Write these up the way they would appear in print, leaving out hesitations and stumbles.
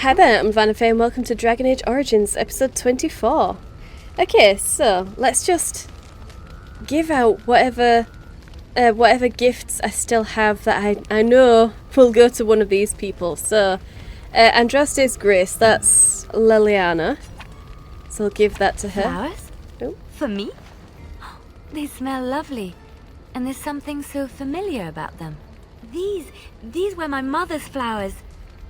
Hi there, I'm Vanafay and welcome to Dragon Age Origins, episode 24. Okay, so let's just give out whatever gifts I still have that I know will go to one of these people. So, Andraste's Grace, that's Liliana. So I'll give that to her. Flowers? Oh. For me? They smell lovely, and there's something so familiar about them. These were my mother's flowers.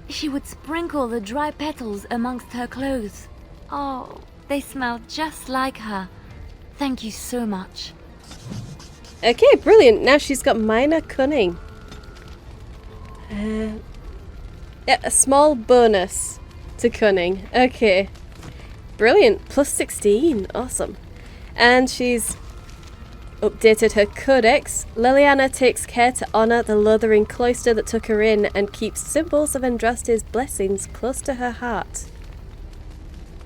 She would sprinkle the dry petals amongst her clothes. Oh, they smell just like her. Thank you so much. Okay, brilliant. Now she's got minor cunning. Yeah, a small bonus to cunning. Okay. Brilliant. Plus 16. Awesome. And she's updated her codex. Liliana takes care to honour the Lothering cloister that took her in and keeps symbols of Andraste's blessings close to her heart.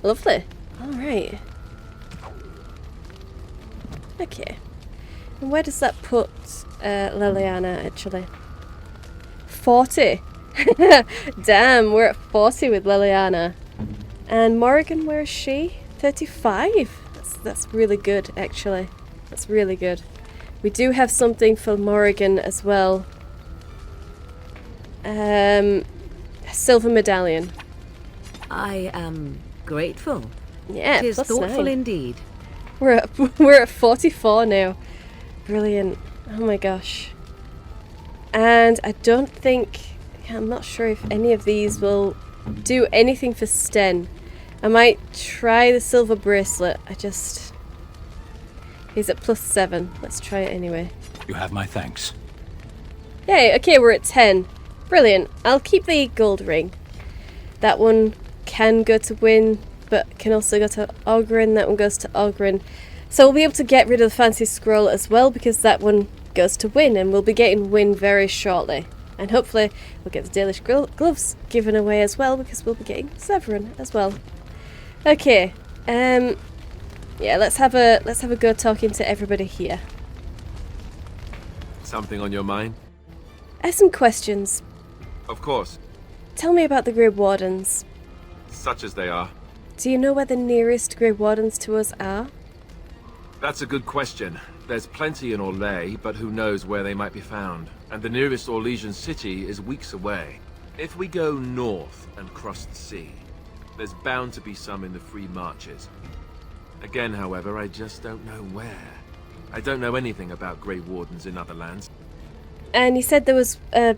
Lovely. Alright. Okay. And where does that put Liliana, actually? 40. Damn, we're at 40 with Liliana. And Morrigan, where is she? 35. That's really good, actually. That's really good. We do have something for Morrigan as well. Silver medallion. I am grateful. Yeah, it is plus thoughtful 9. indeed. We're at 44 now. Brilliant. Oh my gosh. And I don't think... I'm not sure if any of these will do anything for Sten. I might try the silver bracelet. He's at plus 7. Let's try it anyway. You have my thanks. Yay, okay, we're at 10. Brilliant. I'll keep the gold ring. That one can go to Win, but can also go to Oghren. That one goes to Oghren. So we'll be able to get rid of the fancy scroll as well, because that one goes to Win, and we'll be getting Win very shortly. And hopefully we'll get the Dalish gloves given away as well, because we'll be getting Severin as well. Okay, yeah, let's have a go talking to everybody here. Something on your mind? I have some questions. Of course. Tell me about the Grey Wardens. Such as they are. Do you know where the nearest Grey Wardens to us are? That's a good question. There's plenty in Orlais, but who knows where they might be found. And the nearest Orlesian city is weeks away. If we go north and cross the sea, there's bound to be some in the Free Marches. Again, however, I just don't know where. I don't know anything about Grey Wardens in other lands. And you said there was a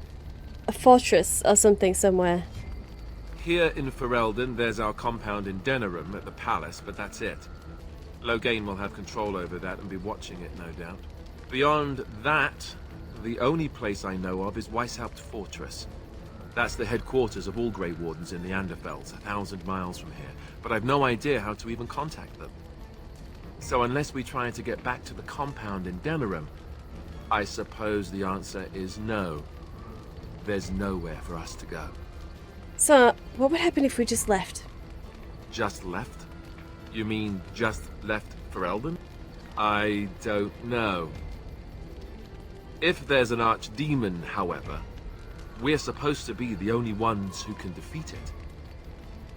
fortress or something somewhere. Here in Ferelden, there's our compound in Denerim at the palace, but that's it. Loghain will have control over that and be watching it, no doubt. Beyond that, the only place I know of is Weishaupt Fortress. That's the headquarters of all Grey Wardens in the Anderfelds, 1,000 miles from here, but I've no idea how to even contact them. So unless we try to get back to the compound in Denerim, I suppose the answer is no. There's nowhere for us to go. So, what would happen if we just left? Just left? You mean just left Ferelden? I don't know. If there's an archdemon, however, we're supposed to be the only ones who can defeat it.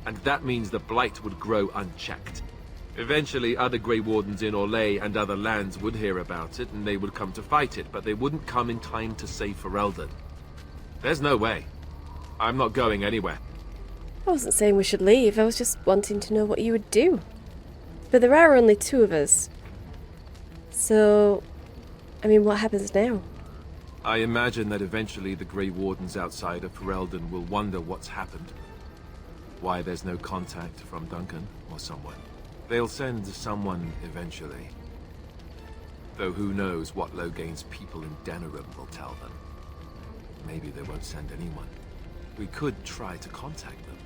And that means the Blight would grow unchecked. Eventually, other Grey Wardens in Orlais and other lands would hear about it, and they would come to fight it, but they wouldn't come in time to save Ferelden. There's no way. I'm not going anywhere. I wasn't saying we should leave, I was just wanting to know what you would do. But there are only 2 of us. So, I mean, what happens now? I imagine that eventually the Grey Wardens outside of Ferelden will wonder what's happened. Why there's no contact from Duncan or someone. They'll send someone eventually. Though who knows what Loghain's people in Denerim will tell them. Maybe they won't send anyone. We could try to contact them.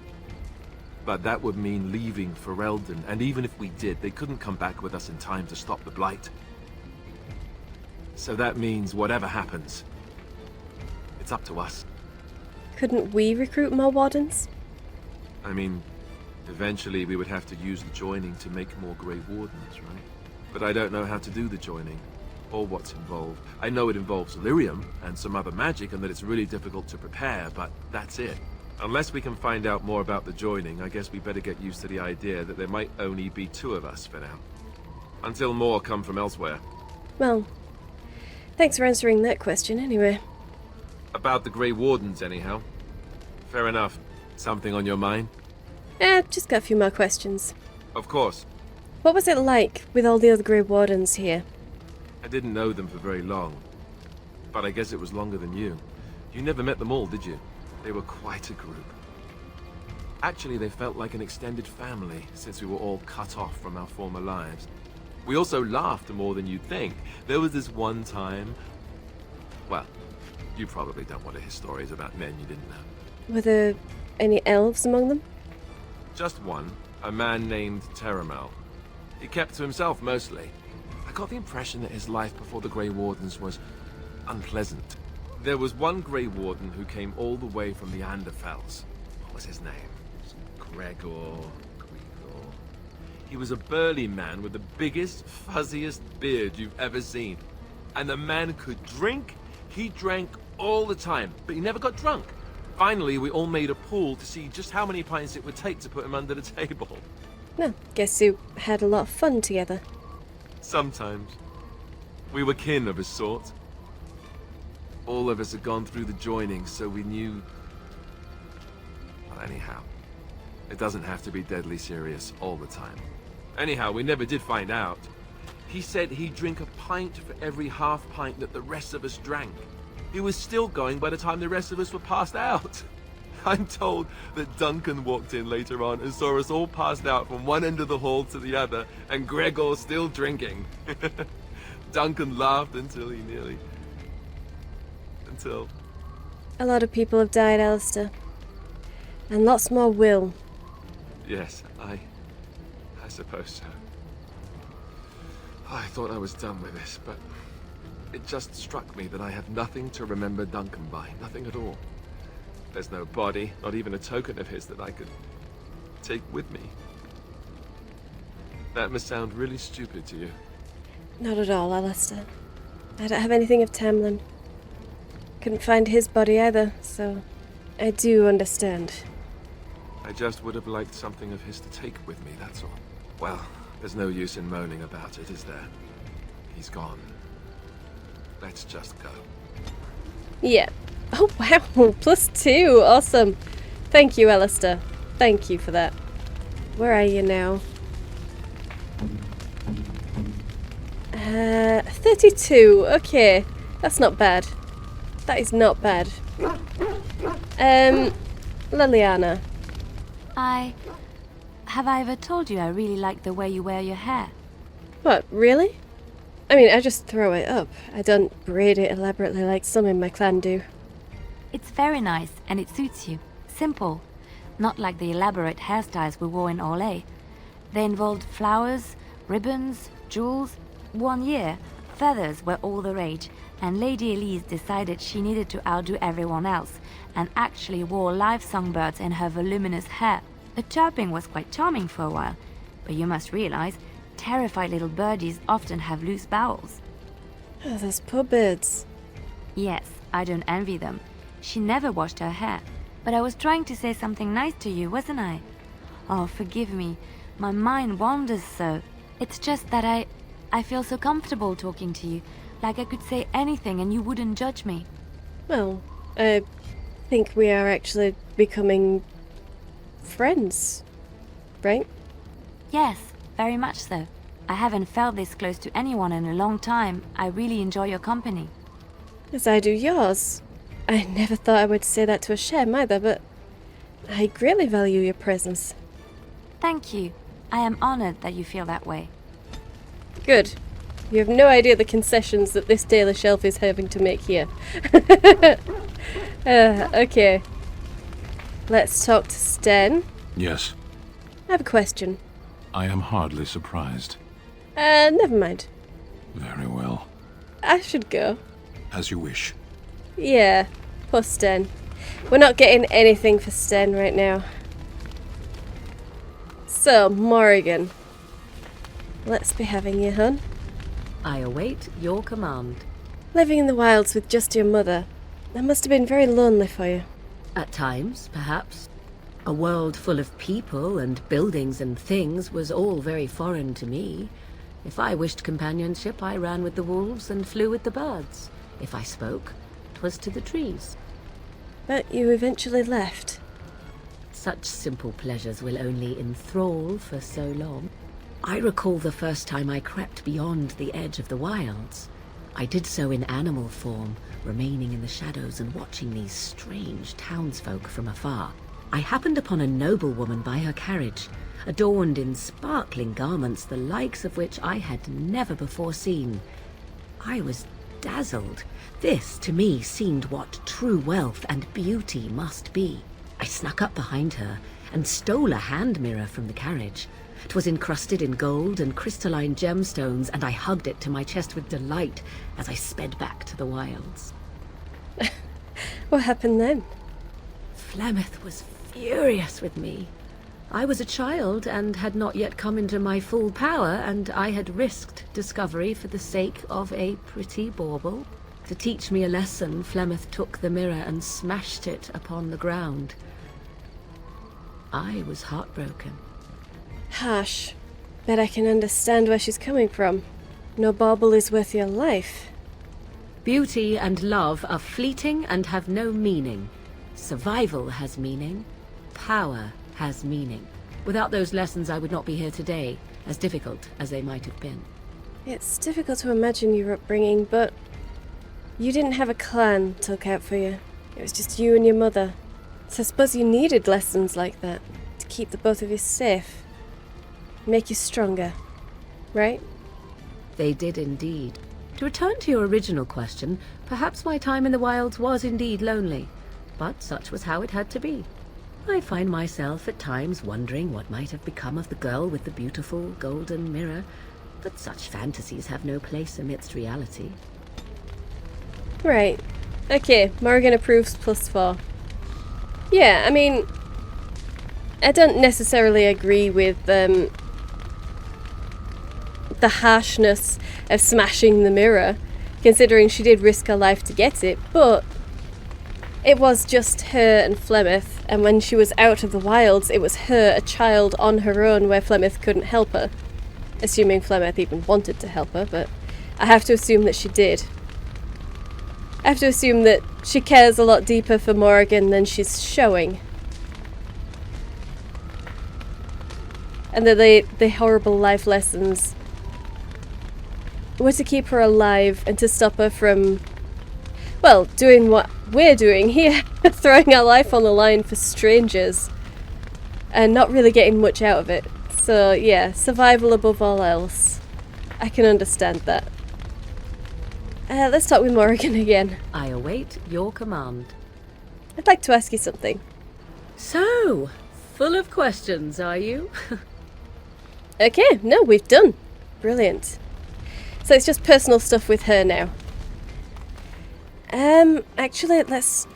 But that would mean leaving Ferelden, and even if we did, they couldn't come back with us in time to stop the Blight. So that means whatever happens, it's up to us. Couldn't we recruit more Wardens? I mean, eventually we would have to use the joining to make more Grey Wardens, right? But I don't know how to do the joining. or what's involved. I know it involves lyrium and some other magic and that it's really difficult to prepare, but that's it. Unless we can find out more about the joining, I guess we better get used to the idea that there might only be 2 of us for now. Until more come from elsewhere. Well, thanks for answering that question anyway. About the Grey Wardens, anyhow. Fair enough. Something on your mind? Just got a few more questions. Of course. What was it like with all the other Grey Wardens here? I didn't know them for very long. But I guess it was longer than you. You never met them all, did you? They were quite a group. Actually, they felt like an extended family, since we were all cut off from our former lives. We also laughed more than you'd think. There was this one time... Well, you probably don't want to hear stories about men you didn't know. Were there any elves among them? Just one, a man named Terramel. He kept to himself mostly. I got the impression that his life before the Grey Wardens was unpleasant. There was one Grey Warden who came all the way from the Anderfells. What was his name? Gregor. He was a burly man with the biggest, fuzziest beard you've ever seen. And the man could drink. He drank all the time, but he never got drunk. Finally, we all made a pool to see just how many pints it would take to put him under the table. Well, guess you had a lot of fun together. Sometimes. We were kin of a sort. All of us had gone through the joining, so we knew... Well, anyhow, it doesn't have to be deadly serious all the time. Anyhow, we never did find out. He said he'd drink a pint for every half pint that the rest of us drank. He was still going by the time the rest of us were passed out. I'm told that Duncan walked in later on and saw us all passed out from one end of the hall to the other, and Gregor still drinking. Duncan laughed until he nearly... Until... A lot of people have died, Alistair. And lots more will. Yes, I suppose so. I thought I was done with this, but it just struck me that I have nothing to remember Duncan by. Nothing at all. There's no body, not even a token of his that I could take with me. That must sound really stupid to you. Not at all, Alistair. I don't have anything of Tamlin. Couldn't find his body either, so I do understand. I just would have liked something of his to take with me, that's all. Well, there's no use in moaning about it, is there? He's gone. Let's just go. Yeah. Oh wow, +2, awesome. Thank you, Alistair. Thank you for that. Where are you now? 32, okay. That's not bad. That is not bad. Liliana. Have I ever told you I really like the way you wear your hair? What, really? I mean, I just throw it up. I don't braid it elaborately like some in my clan do. It's very nice, and it suits you. Simple. Not like the elaborate hairstyles we wore in Orlais. They involved flowers, ribbons, jewels. 1 year, feathers were all the rage, and Lady Elise decided she needed to outdo everyone else, and actually wore live songbirds in her voluminous hair. The chirping was quite charming for a while, but you must realize, terrified little birdies often have loose bowels. Oh, those poor birds. Yes, I don't envy them. She never washed her hair. But I was trying to say something nice to you, wasn't I? Oh, forgive me. My mind wanders so. It's just that I feel so comfortable talking to you. Like I could say anything and you wouldn't judge me. Well, I think we are actually becoming friends, right? Yes, very much so. I haven't felt this close to anyone in a long time. I really enjoy your company. As I do yours. I never thought I would say that to a Shem either, but I greatly value your presence. Thank you. I am honored that you feel that way. Good. You have no idea the concessions that this Dalish elf is having to make here. Okay. Let's talk to Sten. Yes, I have a question. I am hardly surprised. Never mind. Very well. I should go. As you wish. Yeah, poor Sten. We're not getting anything for Sten right now. So, Morrigan. Let's be having you, hun. I await your command. Living in the wilds with just your mother. That must have been very lonely for you. At times, perhaps. A world full of people and buildings and things was all very foreign to me. If I wished companionship, I ran with the wolves and flew with the birds. If I spoke, 'twas to the trees. But you eventually left. Such simple pleasures will only enthrall for so long. I recall the first time I crept beyond the edge of the wilds. I did so in animal form, remaining in the shadows and watching these strange townsfolk from afar. I happened upon a noblewoman by her carriage, adorned in sparkling garments the likes of which I had never before seen. I was dazzled. This, to me, seemed what true wealth and beauty must be. I snuck up behind her and stole a hand mirror from the carriage. 'Twas encrusted in gold and crystalline gemstones, and I hugged it to my chest with delight as I sped back to the wilds. What happened then? Flemeth was furious with me. I was a child and had not yet come into my full power, and I had risked discovery for the sake of a pretty bauble. To teach me a lesson, Flemeth took the mirror and smashed it upon the ground. I was heartbroken. Harsh. But I can understand where she's coming from. No bauble is worth your life. Beauty and love are fleeting and have no meaning. Survival has meaning. Power has meaning. Without those lessons, I would not be here today, as difficult as they might have been. It's difficult to imagine your upbringing, but you didn't have a clan to look out for you. It was just you and your mother. So I suppose you needed lessons like that to keep the both of you safe. Make you stronger, right? They did indeed. To return to your original question, perhaps my time in the wilds was indeed lonely, but such was how it had to be. I find myself at times wondering what might have become of the girl with the beautiful golden mirror, but such fantasies have no place amidst reality. Right. Okay, Morrigan approves +4. Yeah, I mean, I don't necessarily agree with the harshness of smashing the mirror, considering she did risk her life to get it, but it was just her and Flemeth, and when she was out of the wilds, it was her, a child on her own, where Flemeth couldn't help her. Assuming Flemeth even wanted to help her, but I have to assume that she did. I have to assume that she cares a lot deeper for Morrigan than she's showing. And that the horrible life lessons were to keep her alive and to stop her from, well, doing what we're doing here, throwing our life on the line for strangers and not really getting much out of it. So yeah, survival above all else. I can understand that. Let's talk with Morrigan again. I await your command. I'd like to ask you something. So, full of questions, are you? Okay, no, we've done. Brilliant. So it's just personal stuff with her now. Actually, let's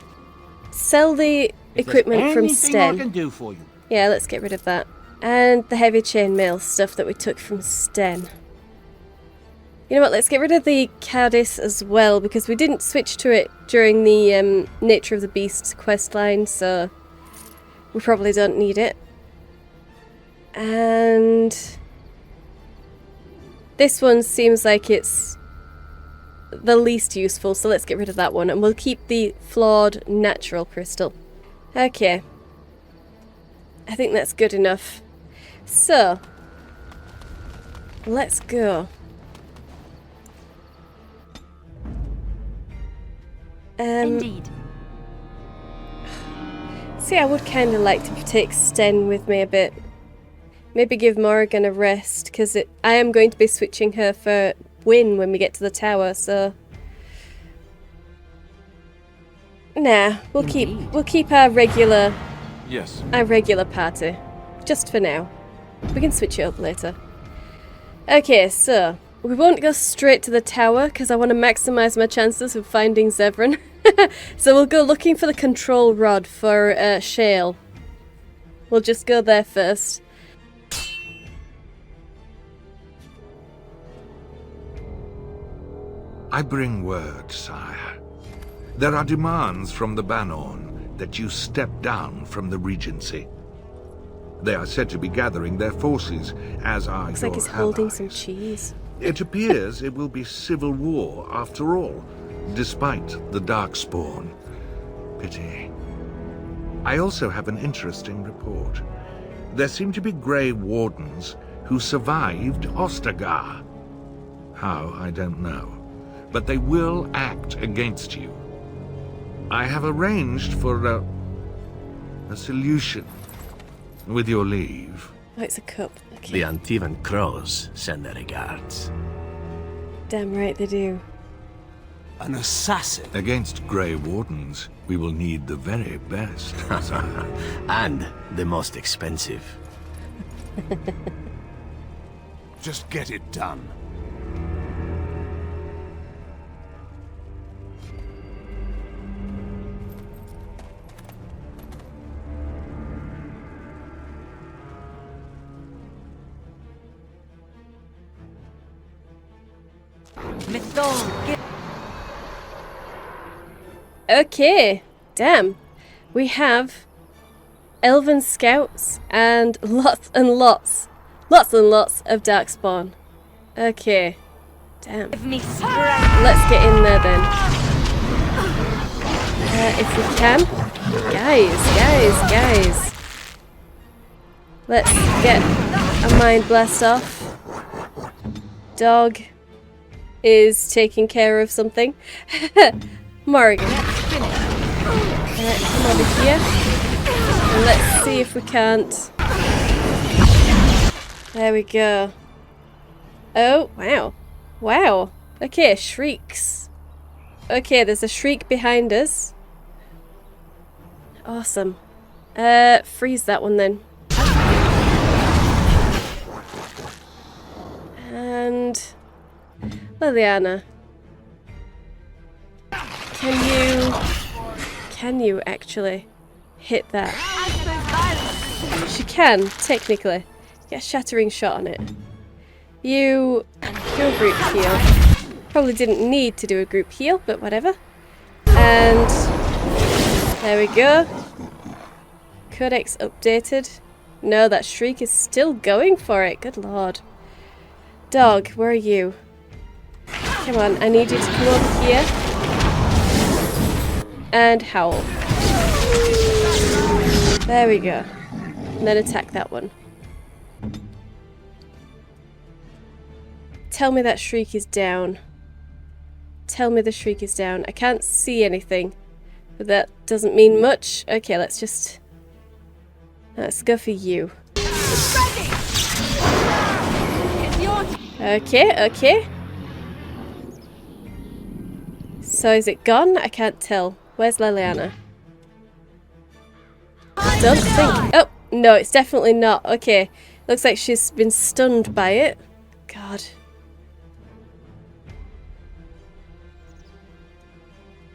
sell the equipment from Sten. I can do for you. Yeah, let's get rid of that. And the heavy chainmail stuff that we took from Sten. You know what, let's get rid of the Cardis as well, because we didn't switch to it during the Nature of the Beast questline, so we probably don't need it. And this one seems like it's the least useful, so let's get rid of that one, and we'll keep the flawed natural crystal. Okay. I think that's good enough. So, let's go. Indeed. See, I would kind of like to take Sten with me a bit. Maybe give Morrigan a rest, because I am going to be switching her for Win when we get to the tower, so... Nah, we'll keep our regular Yes. party. Just for now. We can switch it up later. Okay, so we won't go straight to the tower because I want to maximize my chances of finding Zevran. So we'll go looking for the control rod for Shale. We'll just go there first. I bring word, sire. There are demands from the Banorn, that you stepped down from the Regency. They are said to be gathering their forces, as are Looks your like he's holding allies. some cheese. It appears it will be civil war after all, despite the darkspawn. Pity. I also have an interesting report. There seem to be Grey Wardens who survived Ostagar. How, I don't know. But they will act against you. I have arranged for a solution. With your leave. Oh, it's a cup. Okay. The Antivan Crows send their regards. Damn right they do. An assassin? Against Grey Wardens, we will need the very best, sire. And the most expensive. Just get it done. Okay, damn. We have elven scouts and lots and lots of darkspawn. Okay, damn. Let's get in there then. If we can. Guys. Let's get a mind blast off. Dog is taking care of something. Morrigan. Come over here. And let's see if we can't. There we go. Oh, wow. Wow. Okay, shrieks. Okay, there's a shriek behind us. Awesome. Freeze that one then. And Liliana. Can you actually hit that? She can, technically. Get a shattering shot on it. You go group heal. Probably didn't need to do a group heal, but whatever. And there we go. Codex updated. No, that shriek is still going for it. Good lord. Dog, where are you? Come on, I need you to come over here. And howl. There we go. And then attack that one. Tell me that shriek is down. Tell me the shriek is down. I can't see anything. But that doesn't mean much. Okay, let's go for you. Okay. So is it gone? I can't tell. Where's Liliana? Don't think. Oh, no, it's definitely not. Okay. Looks like she's been stunned by it. God.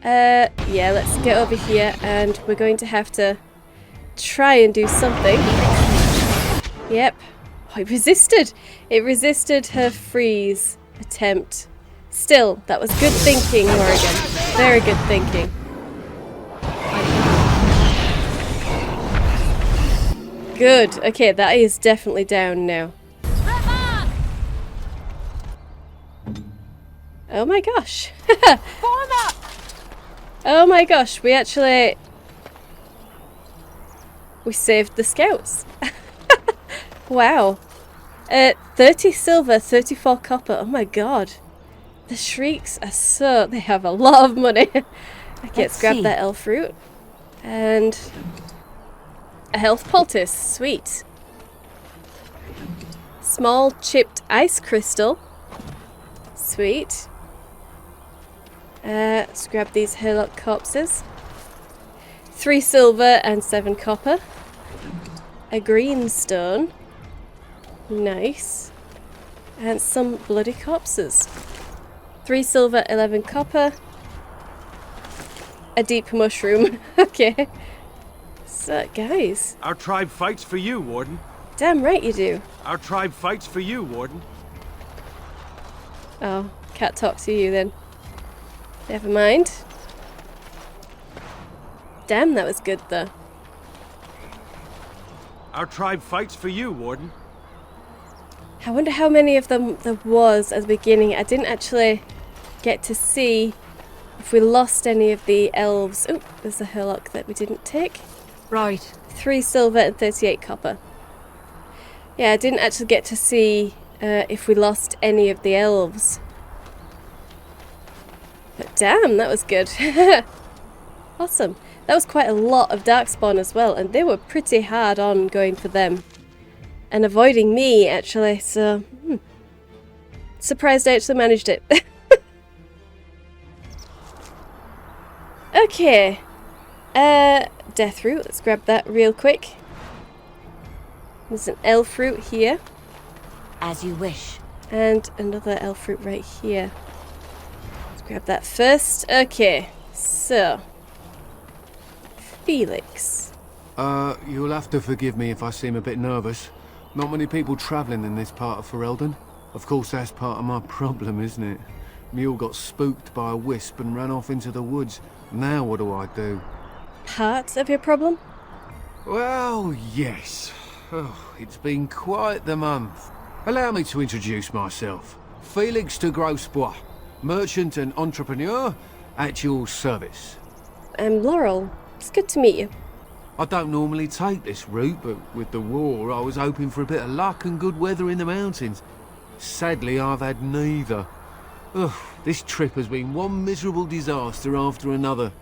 Yeah, let's get over here and we're going to have to try and do something. Yep. Oh, it resisted. It resisted her freeze attempt. Still, that was good thinking, Morrigan. Very good thinking. Good. Okay, that is definitely down now. Oh my gosh. Oh my gosh, we saved the scouts. Wow. 30 silver, 34 copper. Oh my god. The shrieks are they have a lot of money. Okay, let's grab that elf fruit. And a health poultice. Sweet. Small chipped ice crystal. Sweet. Let's grab these Herlock corpses. 3 silver and 7 copper. A green stone. Nice. And some bloody corpses. 3 silver, 11 copper. A deep mushroom. Okay. So, guys. Our tribe fights for you, Warden. Damn right you do. Our tribe fights for you, Warden. Oh, can't talk to you then. Never mind. Damn, that was good though. Our tribe fights for you, Warden. I wonder how many of them there was at the beginning. I didn't actually get to see if we lost any of the elves. Oh, there's a Hurlock that we didn't take. Right. 3 silver and 38 copper. Yeah, I didn't actually get to see if we lost any of the elves. But damn, that was good. Awesome. That was quite a lot of darkspawn as well, and they were pretty hard on going for them. And avoiding me, actually, so... Surprised I actually managed it. Okay. Death root, let's grab that real quick. There's an elf root here. As you wish. And another elf root right here. Let's grab that first. Okay, so... Felix. You'll have to forgive me if I seem a bit nervous. Not many people travelling in this part of Ferelden. Of course, that's part of my problem, isn't it? Mule got spooked by a wisp and ran off into the woods. Now what do I do? Part of your problem? Well, yes. Oh, it's been quite the month. Allow me to introduce myself. Felix de Grosbois, merchant and entrepreneur at your service. I'm Laurel. It's good to meet you. I don't normally take this route, but with the war, I was hoping for a bit of luck and good weather in the mountains. Sadly, I've had neither. Ugh, this trip has been one miserable disaster after another.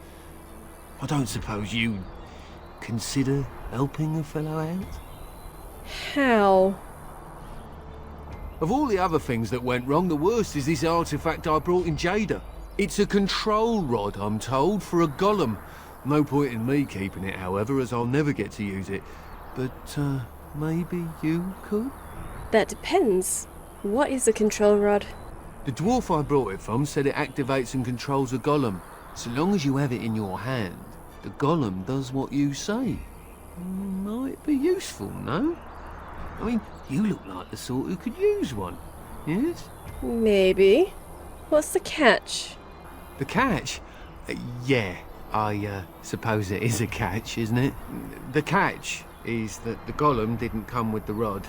I don't suppose you'd consider helping a fellow out? How? Of all the other things that went wrong, the worst is this artifact I brought in Jada. It's a control rod, I'm told, for a golem. No point in me keeping it, however, as I'll never get to use it. But, maybe you could? That depends. What is a control rod? The dwarf I brought it from said it activates and controls a golem. So long as you have it in your hand, the golem does what you say. Might be useful, no? I mean, you look like the sort who could use one, yes? Maybe. What's the catch? The catch? Yeah, I suppose it is a catch, isn't it? The catch is that the golem didn't come with the rod.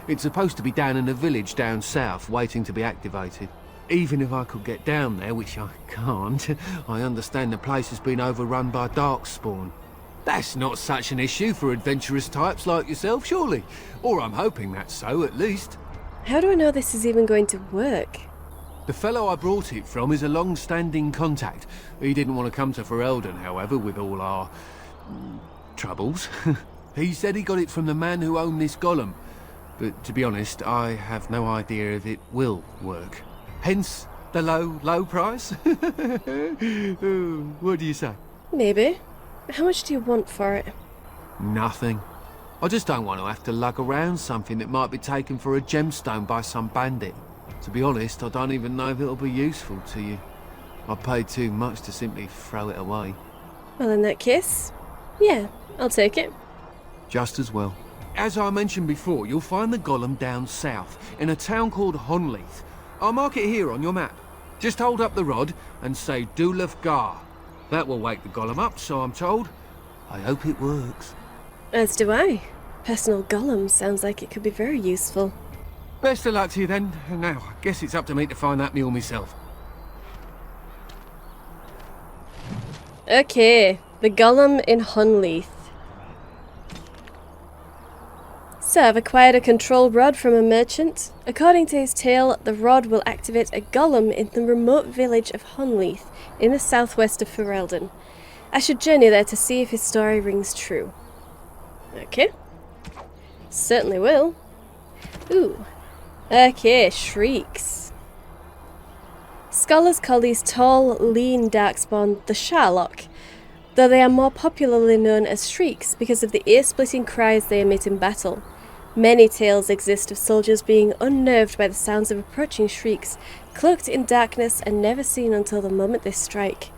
It's supposed to be down in a village down south, waiting to be activated. Even if I could get down there, which I can't, I understand the place has been overrun by darkspawn. That's not such an issue for adventurous types like yourself, surely? Or I'm hoping that's so, at least. How do I know this is even going to work? The fellow I brought it from is a long-standing contact. He didn't want to come to Ferelden, however, with all our... troubles. He said he got it from the man who owned this golem. But to be honest, I have no idea if it will work. Hence the low price. What do you say? Maybe. How much do you want for it? Nothing. I just don't want to have to lug around something that might be taken for a gemstone by some bandit. To be honest, I don't even know if it'll be useful to you. I paid too much to simply throw it away. Well, in that case, yeah, I'll take it. Just as well. As I mentioned before, you'll find the golem down south, in a town called Honleith. I'll mark it here on your map. Just hold up the rod and say Dulaf Gar. That will wake the golem up, so I'm told. I hope it works. As do I. Personal golem sounds like it could be very useful. Best of luck to you then. Now, I guess it's up to me to find that mule myself. Okay, the golem in Honleith. So I've acquired a control rod from a merchant. According to his tale, the rod will activate a golem in the remote village of Honleith in the southwest of Ferelden. I should journey there to see if his story rings true. Okay. Certainly will. Ooh. Okay, shrieks. Scholars call these tall, lean darkspawn the Sharlock, though they are more popularly known as shrieks because of the ear-splitting cries they emit in battle. Many tales exist of soldiers being unnerved by the sounds of approaching shrieks, cloaked in darkness and never seen until the moment they strike.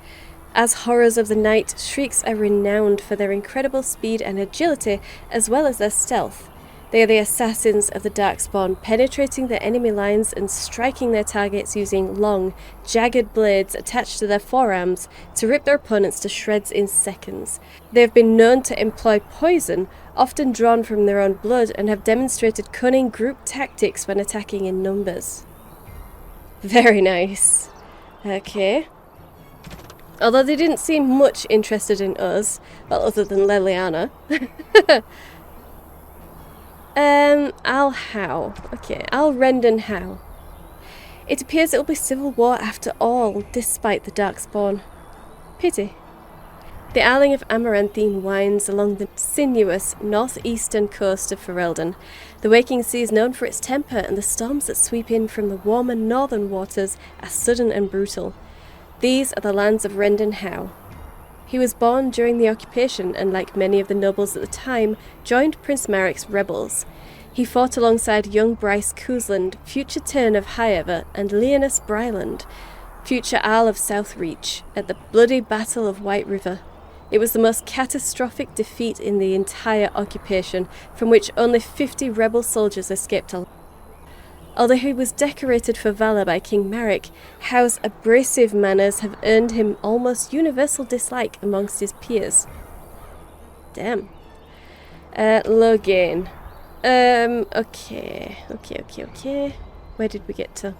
As horrors of the night, shrieks are renowned for their incredible speed and agility as well as their stealth. They are the assassins of the darkspawn, penetrating their enemy lines and striking their targets using long, jagged blades attached to their forearms to rip their opponents to shreds in seconds. They have been known to employ poison, often drawn from their own blood, and have demonstrated cunning group tactics when attacking in numbers. Very nice. Okay. Although they didn't seem much interested in us, well, other than Leliana. I'll how. Okay, I'll Rendon how. It appears it'll be civil war after all, despite the darkspawn. Pity. The isling of Amaranthine winds along the sinuous northeastern coast of Ferelden. The waking sea is known for its temper, and the storms that sweep in from the warmer northern waters are sudden and brutal. These are the lands of Rendon Howe. He was born during the occupation and, like many of the nobles at the time, joined Prince Marek's rebels. He fought alongside young Bryce Cousland, future Tern of Highever, and Leonis Bryland, future Arl of Southreach, at the bloody Battle of White River. It was the most catastrophic defeat in the entire occupation, from which only 50 rebel soldiers escaped alive. Although he was decorated for valour by King Marek, Howe's abrasive manners have earned him almost universal dislike amongst his peers. Damn. Logain. Okay. Where did we get to?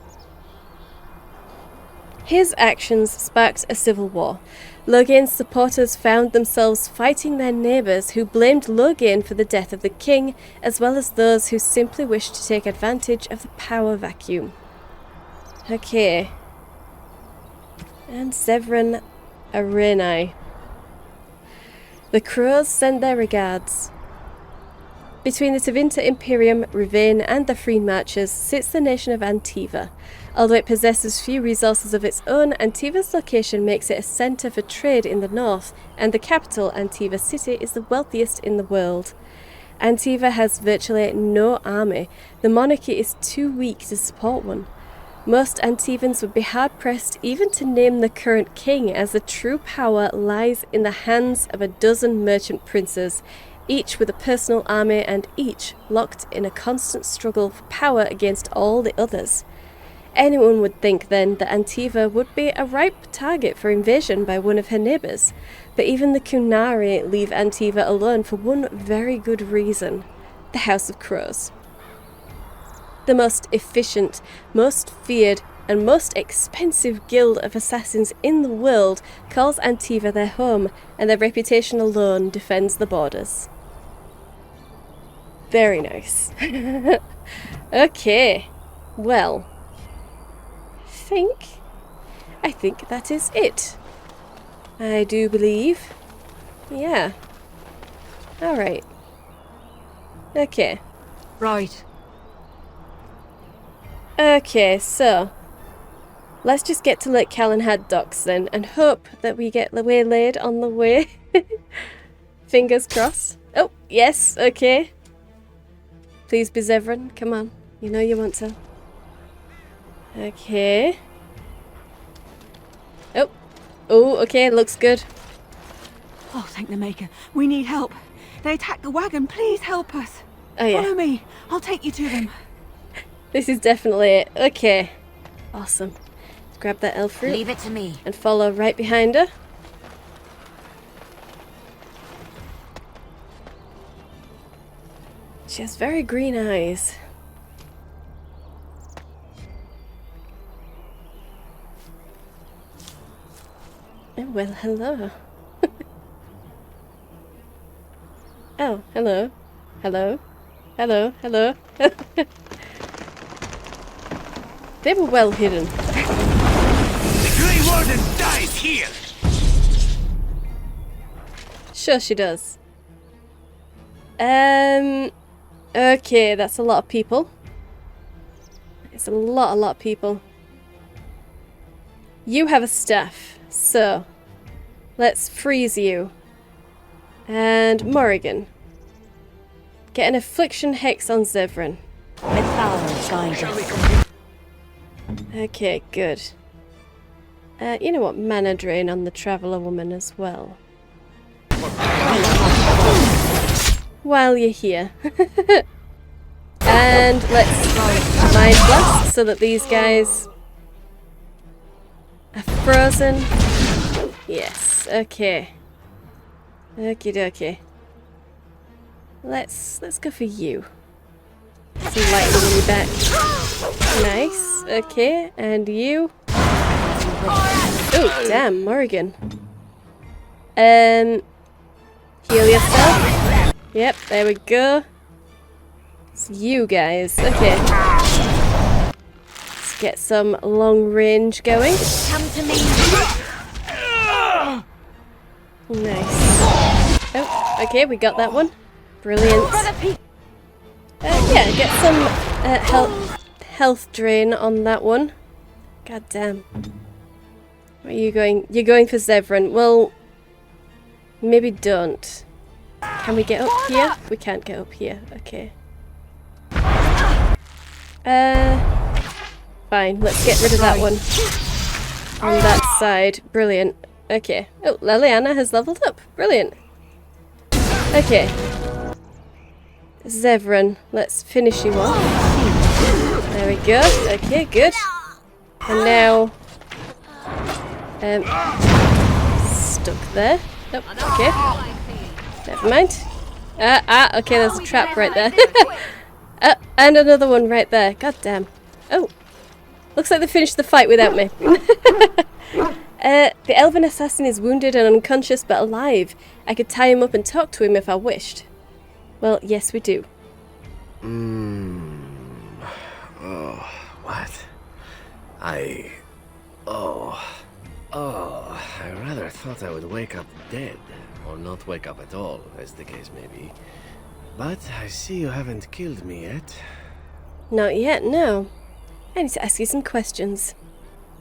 His actions sparked a civil war. Logain's supporters found themselves fighting their neighbours who blamed Logain for the death of the king, as well as those who simply wished to take advantage of the power vacuum. Okay. And Zevran Arenai. The Crows send their regards. Between the Tevinter Imperium, Rivain, and the Free Marchers sits the nation of Antiva. Although it possesses few resources of its own, Antiva's location makes it a centre for trade in the north, and the capital, Antiva City, is the wealthiest in the world. Antiva has virtually no army. The monarchy is too weak to support one. Most Antivans would be hard-pressed even to name the current king, as the true power lies in the hands of a dozen merchant princes, each with a personal army and each locked in a constant struggle for power against all the others. Anyone would think then that Antiva would be a ripe target for invasion by one of her neighbours, but even the Kunari leave Antiva alone for one very good reason: the House of Crows. The most efficient, most feared, and most expensive guild of assassins in the world calls Antiva their home, and their reputation alone defends the borders. Very nice. Okay, well, I think that is it. I do believe. Yeah. Alright. Okay. Right. Okay, so let's just get to Lake Calenhad docks then, and hope that we get waylaid on the way. Fingers crossed. Oh, yes, okay. Please be Zevran, come on. You know you want to. Okay. Oh, okay, looks good. Oh, thank the Maker. We need help. They attacked the wagon. Please help us. Oh, yeah. Follow me. I'll take you to them. This is definitely it. Okay. Awesome. Let's grab that elf fruit. Leave it to me. And follow right behind her. She has very green eyes. Oh, well, hello. Oh, hello. Hello. Hello. Hello. They were well hidden. The Grey Warden dies here! Sure she does. Okay, that's a lot of people. It's a lot of people. You have a staff, so let's freeze you. And Morrigan. Get an affliction hex on Zevran. My power guides us. Okay, good. You know what? Mana drain on the Traveller woman as well. While you're here. And let's Mind Blast so that these guys are frozen. Yes, okay. Okie dokie. Let's go for you. Some lightning in your back. Nice. Okay, and you. Oh, damn, Morrigan. Heal yourself. Yep, there we go. It's you guys. Okay. Let's get some long range going. Come to me. Nice. Oh, okay, we got that one. Brilliant. Yeah, get some health drain on that one. God damn. Where are you going? You're going for Zevran. Well, maybe don't. Can we get up here? We can't get up here. Okay. Fine. Let's get rid of that one. On that side. Brilliant. Okay. Oh, Liliana has leveled up. Brilliant. Okay. Zevran, let's finish you off. There we go. Okay, good. And now... stuck there. Nope, okay. Never mind. Okay, there's a trap right there. And another one right there. God damn. Oh. Looks like they finished the fight without me. The elven assassin is wounded and unconscious but alive. I could tie him up and talk to him if I wished. Well, yes we do. Oh, what? I rather thought I would wake up dead, or not wake up at all, as the case may be. But I see you haven't killed me yet. Not yet, no. I need to ask you some questions.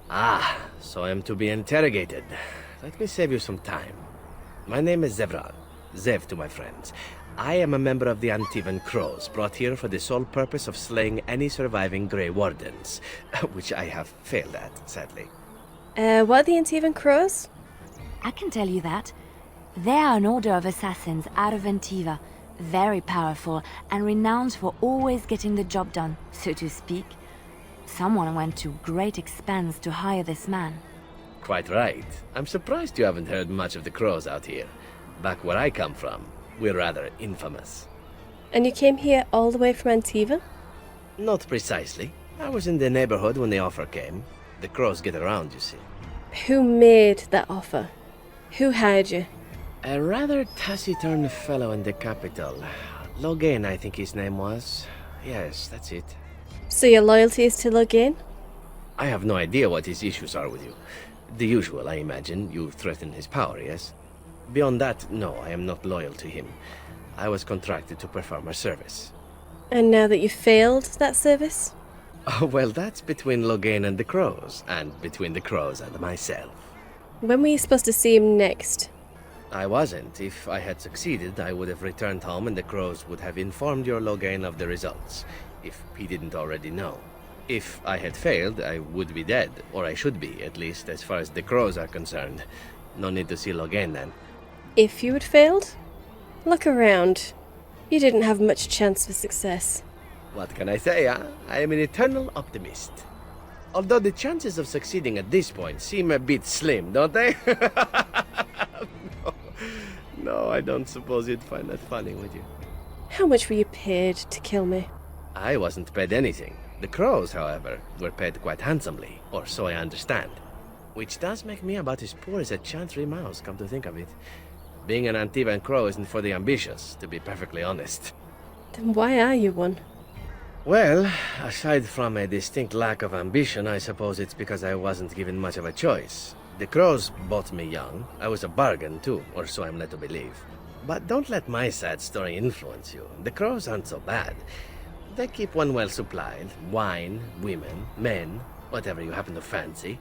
Ah, so I am to be interrogated. Let me save you some time. My name is Zevran. Zev to my friends. I am a member of the Antivan Crows, brought here for the sole purpose of slaying any surviving Grey Wardens, which I have failed at, sadly. What are the Antivan Crows? I can tell you that. They are an order of assassins out of Antiva, very powerful and renowned for always getting the job done, so to speak. Someone went to great expense to hire this man. Quite right. I'm surprised you haven't heard much of the Crows out here. Back where I come from, we're rather infamous. And you came here all the way from Antiva? Not precisely. I was in the neighborhood when the offer came. The Crows get around, you see. Who made that offer? Who hired you? A rather taciturn fellow in the capital. Logain, I think his name was. Yes, that's it. So your loyalty is to Logain? I have no idea what his issues are with you. The usual, I imagine. You threaten his power, yes? Beyond that, no, I am not loyal to him. I was contracted to perform a service. And now that you've failed that service? Oh, well, that's between Logain and the Crows, and between the Crows and myself. When were you supposed to see him next? I wasn't. If I had succeeded, I would have returned home and the Crows would have informed your Logain of the results, if he didn't already know. If I had failed, I would be dead, or I should be, at least as far as the Crows are concerned. No need to see Logain then. If you had failed? Look around. You didn't have much chance for success. What can I say, huh? I am an eternal optimist. Although the chances of succeeding at this point seem a bit slim, don't they? No, I don't suppose you'd find that funny, would you? How much were you paid to kill me? I wasn't paid anything. The Crows, however, were paid quite handsomely, or so I understand. Which does make me about as poor as a chantry mouse, come to think of it. Being an Antivan Crow isn't for the ambitious, to be perfectly honest. Then why are you one? Well, aside from a distinct lack of ambition, I suppose it's because I wasn't given much of a choice. The Crows bought me young. I was a bargain, too, or so I'm led to believe. But don't let my sad story influence you. The Crows aren't so bad. They keep one well supplied. Wine, women, men, whatever you happen to fancy.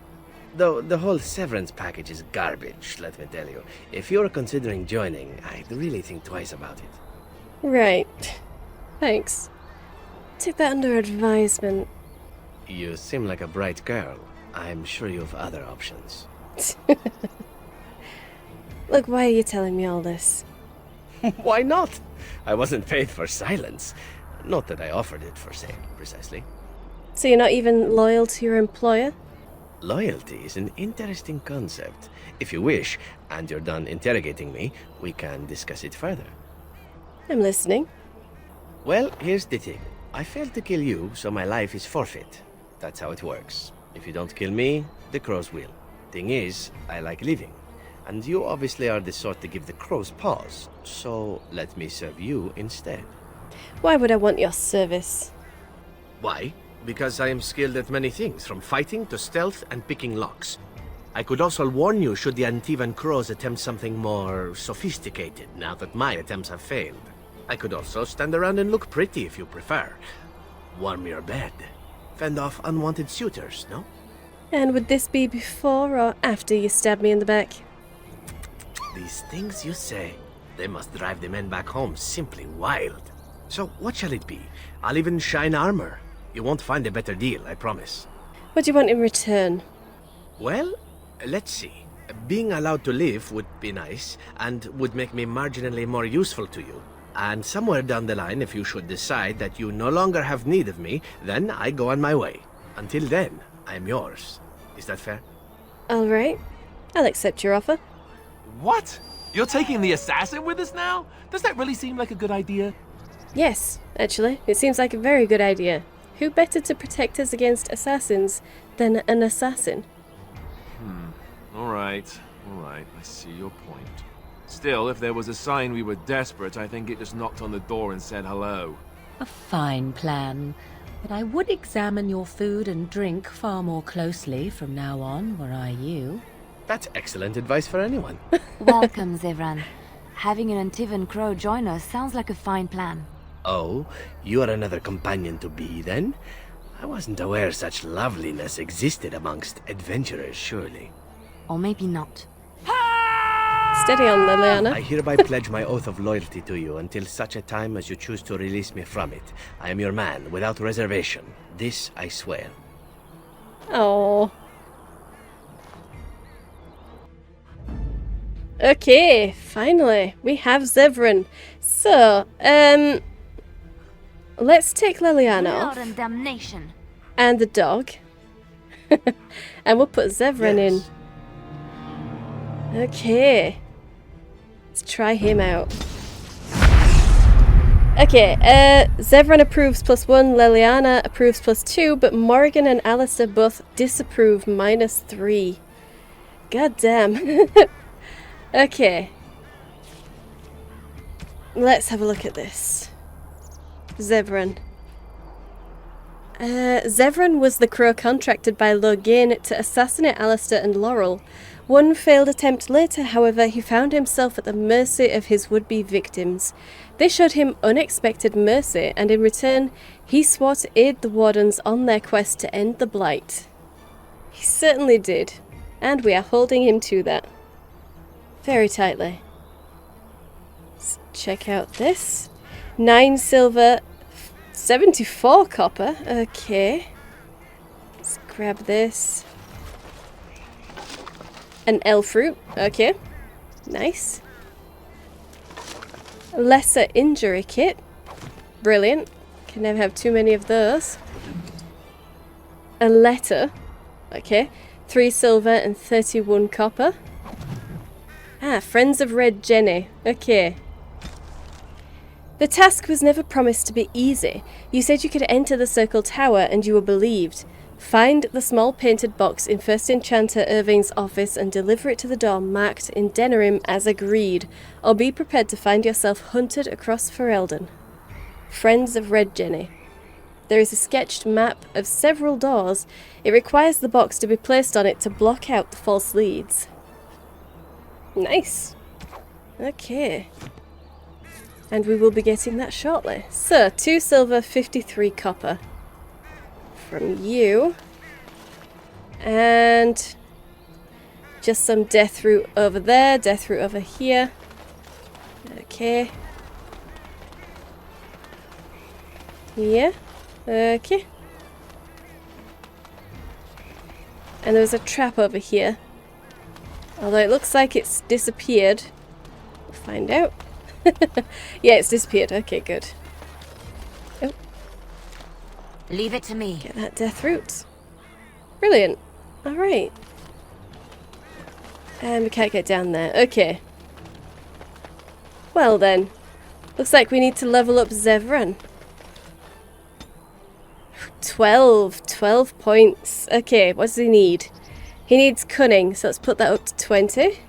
Though the whole severance package is garbage, let me tell you. If you're considering joining, I'd really think twice about it. Right. Thanks. Take that under advisement. You seem like a bright girl. I'm sure you have other options. Look, why are you telling me all this? Why not? I wasn't paid for silence. Not that I offered it for sale, precisely. So you're not even loyal to your employer? Loyalty is an interesting concept. If you wish, and you're done interrogating me, we can discuss it further. I'm listening. Well, here's the thing. I failed to kill you, so my life is forfeit. That's how it works. If you don't kill me, the crows will. Thing is, I like living. And you obviously are the sort to give the crows pause. So let me serve you instead. Why would I want your service? Why? Because I am skilled at many things, from fighting to stealth and picking locks. I could also warn you should the Antivan crows attempt something more sophisticated, now that my attempts have failed. I could also stand around and look pretty if you prefer. Warm your bed. Fend off unwanted suitors, no? And would this be before or after you stab me in the back? These things you say, they must drive the men back home simply wild. So what shall it be? I'll even shine armor. You won't find a better deal, I promise. What do you want in return? Well, let's see. Being allowed to live would be nice, and would make me marginally more useful to you. And somewhere down the line, if you should decide that you no longer have need of me, then I go on my way. Until then, I am yours. Is that fair? All right. I'll accept your offer. What? You're taking the assassin with us now? Does that really seem like a good idea? Yes, actually. It seems like a very good idea. Who better to protect us against assassins than an assassin? All right. I see your point. Still, if there was a sign we were desperate, I think it just knocked on the door and said hello. A fine plan. But I would examine your food and drink far more closely from now on, were I you. That's excellent advice for anyone. Welcome, Zevran. Having an Antivan crow join us sounds like a fine plan. Oh, you are another companion to be, then? I wasn't aware such loveliness existed amongst adventurers, surely. Or maybe not. Steady on, Liliana. I hereby pledge my oath of loyalty to you until such a time as you choose to release me from it. I am your man, without reservation. This I swear. Oh. Okay, finally, we have Zevran. So, let's take Liliana off. Blood and damnation. And the dog. And we'll put Zevran in. Okay. Let's try him out. Okay, Zevran approves +1, Liliana approves +2, but Morgan and Alistair both disapprove -3. God damn. Okay. Let's have a look at this. Zevran. Zevran was the crow contracted by Loghain to assassinate Alistair and Laurel. One failed attempt later, however, he found himself at the mercy of his would-be victims. They showed him unexpected mercy, and in return, he swore to aid the Wardens on their quest to end the Blight. He certainly did, and we are holding him to that. Very tightly. Let's check out this. 9 silver, 74 copper. Okay. Let's grab this. An L fruit. Okay. Nice. Lesser injury kit. Brilliant. Can never have too many of those. A letter. Okay. 3 silver and 31 copper. Ah, Friends of Red Jenny. Okay. The task was never promised to be easy. You said you could enter the Circle Tower and you were believed. Find the small painted box in First Enchanter Irving's office and deliver it to the door marked in Denerim as agreed, or be prepared to find yourself hunted across Ferelden. Friends of Red Jenny. There is a sketched map of several doors. It requires the box to be placed on it to block out the false leads. Nice. Okay. And we will be getting that shortly. So, 2 silver, 53 copper. From you. And just some death root over there, death root over here. Okay. Yeah. Okay. And there was a trap over here. Although it looks like it's disappeared. We'll find out. Yeah, it's disappeared. Okay, good. Oh, Leave it to me. Get that death root. Brilliant. Alright. And we can't get down there. Okay. Well then. Looks like we need to level up Zevran. 12 points. Okay, what does he need? He needs cunning, so let's put that up to 20.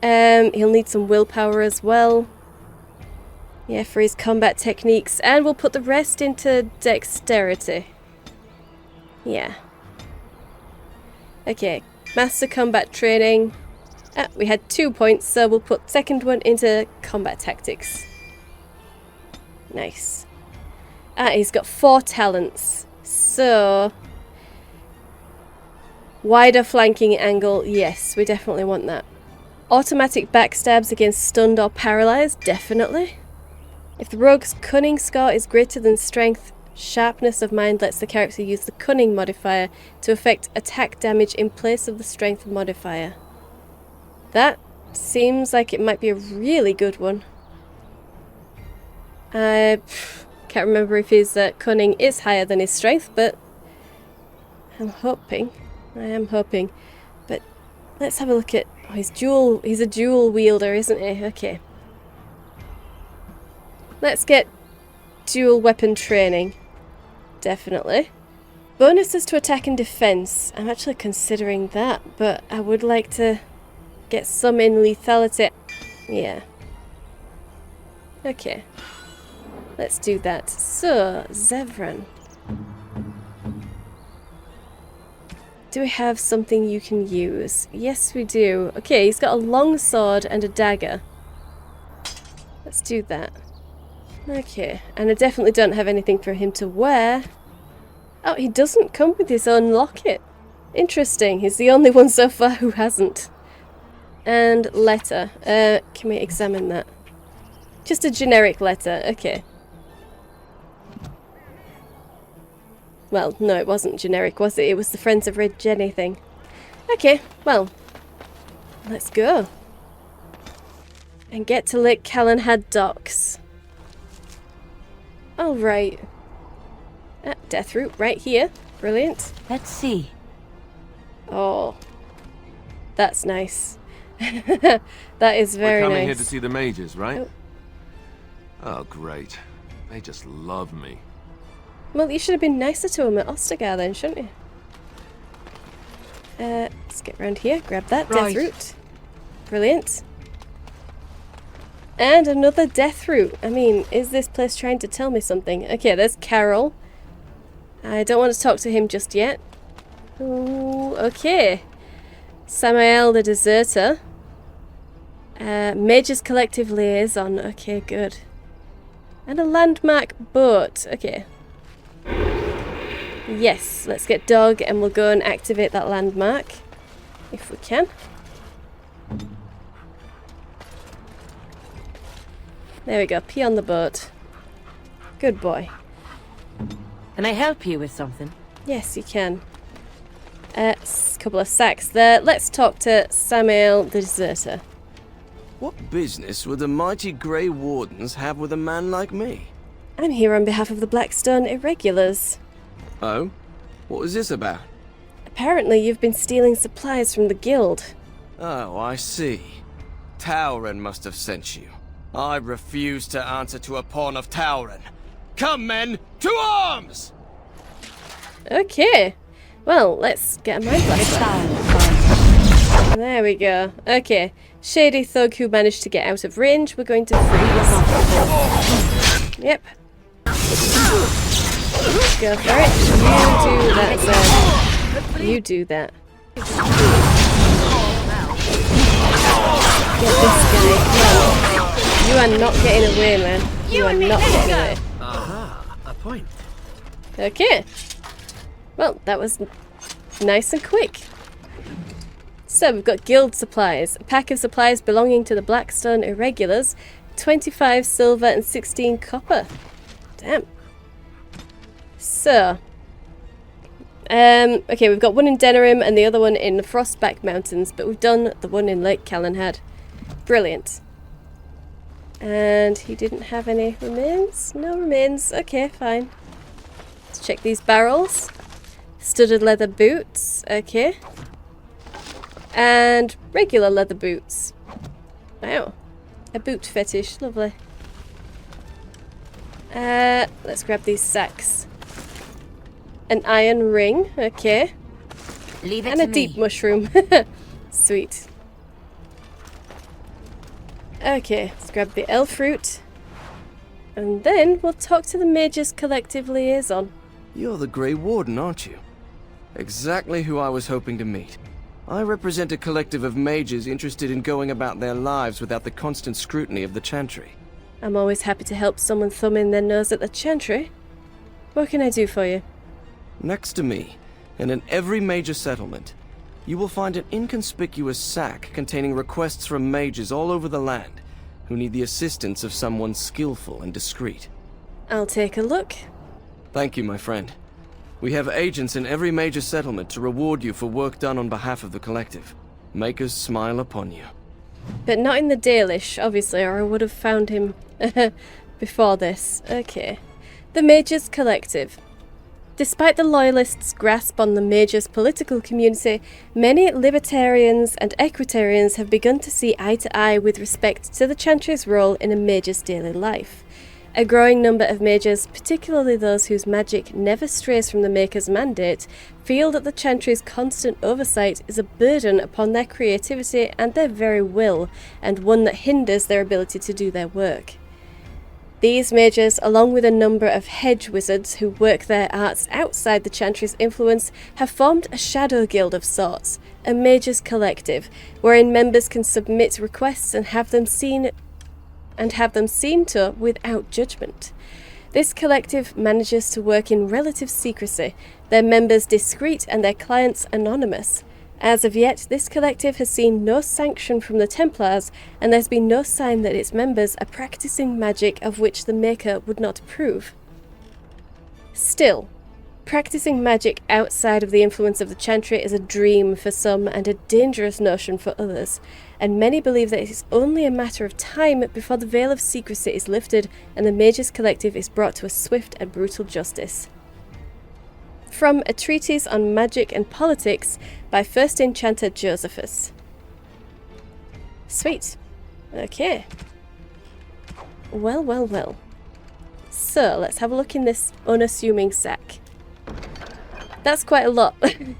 He'll need some willpower as well. Yeah, for his combat techniques. And we'll put the rest into dexterity. Yeah. Okay, master combat training. We had 2 points, so we'll put second one into combat tactics. Nice. He's got 4 talents. So, wider flanking angle, yes, we definitely want that. Automatic backstabs against stunned or paralyzed, definitely. If the rogue's cunning score is greater than strength, sharpness of mind lets the character use the cunning modifier to affect attack damage in place of the strength modifier. That seems like it might be a really good one. I can't remember if his cunning is higher than his strength, but I'm hoping. I am hoping. But let's have a look at... Oh, he's a dual wielder, isn't he? Okay. Let's get dual weapon training. Definitely. Bonuses to attack and defense. I'm actually considering that, but I would like to get some in lethality. Yeah. Okay. Let's do that. So, Zevran. Do we have something you can use? Yes, we do. Okay, he's got a long sword and a dagger. Let's do that. Okay, and I definitely don't have anything for him to wear. Oh, he doesn't come with his own locket. Interesting, he's the only one so far who hasn't. And letter. Can we examine that? Just a generic letter, okay. Well, no, it wasn't generic, was it? It was the Friends of Red Jenny thing. Okay, well, let's go. And get to Lake Callanhad docks. Alright. Death root right here. Brilliant. Let's see. Oh. That's nice. That is very nice. We're coming here to see the mages, right? Oh. Oh, great. They just love me. Well, you should have been nicer to him at Ostagar then, shouldn't you? Let's get round here. Grab that death root. Brilliant. And another death root. I mean, is this place trying to tell me something? Okay, there's Carol. I don't want to talk to him just yet. Ooh, okay. Samael the Deserter. Mages Collective Liaison. Okay, good. And a landmark boat. Okay. Yes, let's get Dog and we'll go and activate that landmark. If we can. There we go, pee on the boat. Good boy. Can I help you with something? Yes, you can. Couple of sacks there. Let's talk to Samael the Deserter. What business would the mighty Grey Wardens have with a man like me? I'm here on behalf of the Blackstone Irregulars. Oh? What is this about? Apparently you've been stealing supplies from the guild. Oh, I see. Tauren must have sent you. I refuse to answer to a pawn of Tauren. Come, men, to arms! Okay. Well, let's get a mind blaster. There we go. Okay. Shady thug who managed to get out of range, we're going to freeze. Yep. Go for it. You do that, sir. You do that. Get this guy. You are not getting away, man. You are not getting away. Aha, a point. Okay. Well, that was nice and quick. So we've got guild supplies. A pack of supplies belonging to the Blackstone Irregulars. 25 silver and 16 copper. Damn. So. Okay, we've got one in Denerim and the other one in the Frostback Mountains, but we've done the one in Lake Callanhad. Brilliant. And he didn't have any remains? No remains. Okay, fine. check these barrels. Studded leather boots, okay. And regular leather boots. Wow. A boot fetish, lovely. Let's grab these sacks. An iron ring, okay. Leave it and to a deep me. mushroom. Sweet. Okay, let's grab the elf fruit. And then we'll talk to the Mages Collective liaison. You're the Grey Warden, aren't you? Exactly who I was hoping to meet. I represent a collective of mages interested in going about their lives without the constant scrutiny of the Chantry. I'm always happy to help someone thumb in their nose at the Chantry. What can I do for you? Next to me, and in every major settlement, you will find an inconspicuous sack containing requests from mages all over the land who need the assistance of someone skillful and discreet. I'll take a look. Thank you, my friend. We have agents in every major settlement to reward you for work done on behalf of the collective. Make us smile upon you. But not in the Dalish, obviously, or I would have found him before this. Okay. The Mages Collective. Despite the Loyalists' grasp on the Mages political community, many Libertarians and Equitarians have begun to see eye to eye with respect to the Chantry's role in a mage's daily life. A growing number of mages, particularly those whose magic never strays from the Maker's mandate, feel that the Chantry's constant oversight is a burden upon their creativity and their very will, and one that hinders their ability to do their work. These mages, along with a number of hedge wizards who work their arts outside the Chantry's influence, have formed a shadow guild of sorts, a mages collective, wherein members can submit requests and have them seen to without judgment. This collective manages to work in relative secrecy, their members discreet and their clients anonymous. As of yet, this collective has seen no sanction from the Templars, and there's been no sign that its members are practicing magic of which the Maker would not approve. Still, practicing magic outside of the influence of the Chantry is a dream for some and a dangerous notion for others, and many believe that it is only a matter of time before the veil of secrecy is lifted and the Mages Collective is brought to a swift and brutal justice. From A Treatise on Magic and Politics by First Enchanter Josephus. Sweet. Okay. Well, well, well. So, let's have a look in this unassuming sack. That's quite a lot.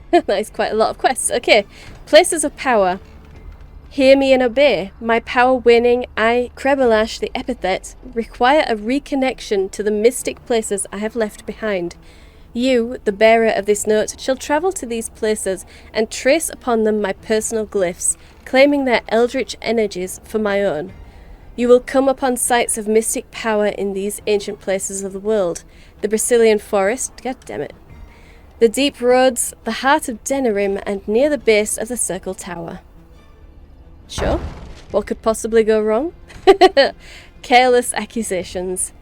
That is quite a lot of quests. Okay. Places of power. Hear me and obey. My power waning, I, Krebelash the epithet, require a reconnection to the mystic places I have left behind. You, the bearer of this note, shall travel to these places and trace upon them my personal glyphs, claiming their eldritch energies for my own. You will come upon sites of mystic power in these ancient places of the world. The Brazilian forest, goddammit. The deep roads, the heart of Denerim, and near the base of the Circle Tower. Sure. What could possibly go wrong? Careless accusations.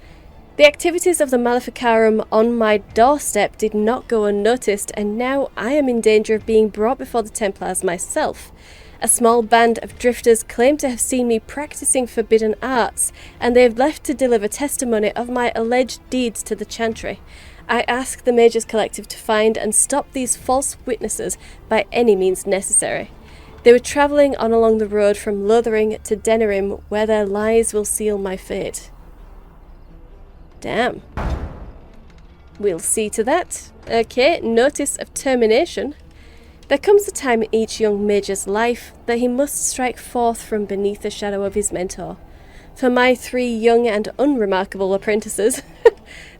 The activities of the Maleficarum on my doorstep did not go unnoticed, and now I am in danger of being brought before the Templars myself. A small band of drifters claim to have seen me practicing forbidden arts, and they have left to deliver testimony of my alleged deeds to the Chantry. I ask the Mages Collective to find and stop these false witnesses by any means necessary. They were travelling on along the road from Lothering to Denerim, where their lies will seal my fate. Damn. We'll see to that. Okay, notice of termination. There comes a time in each young mage's life that he must strike forth from beneath the shadow of his mentor. For my 3 young and unremarkable apprentices,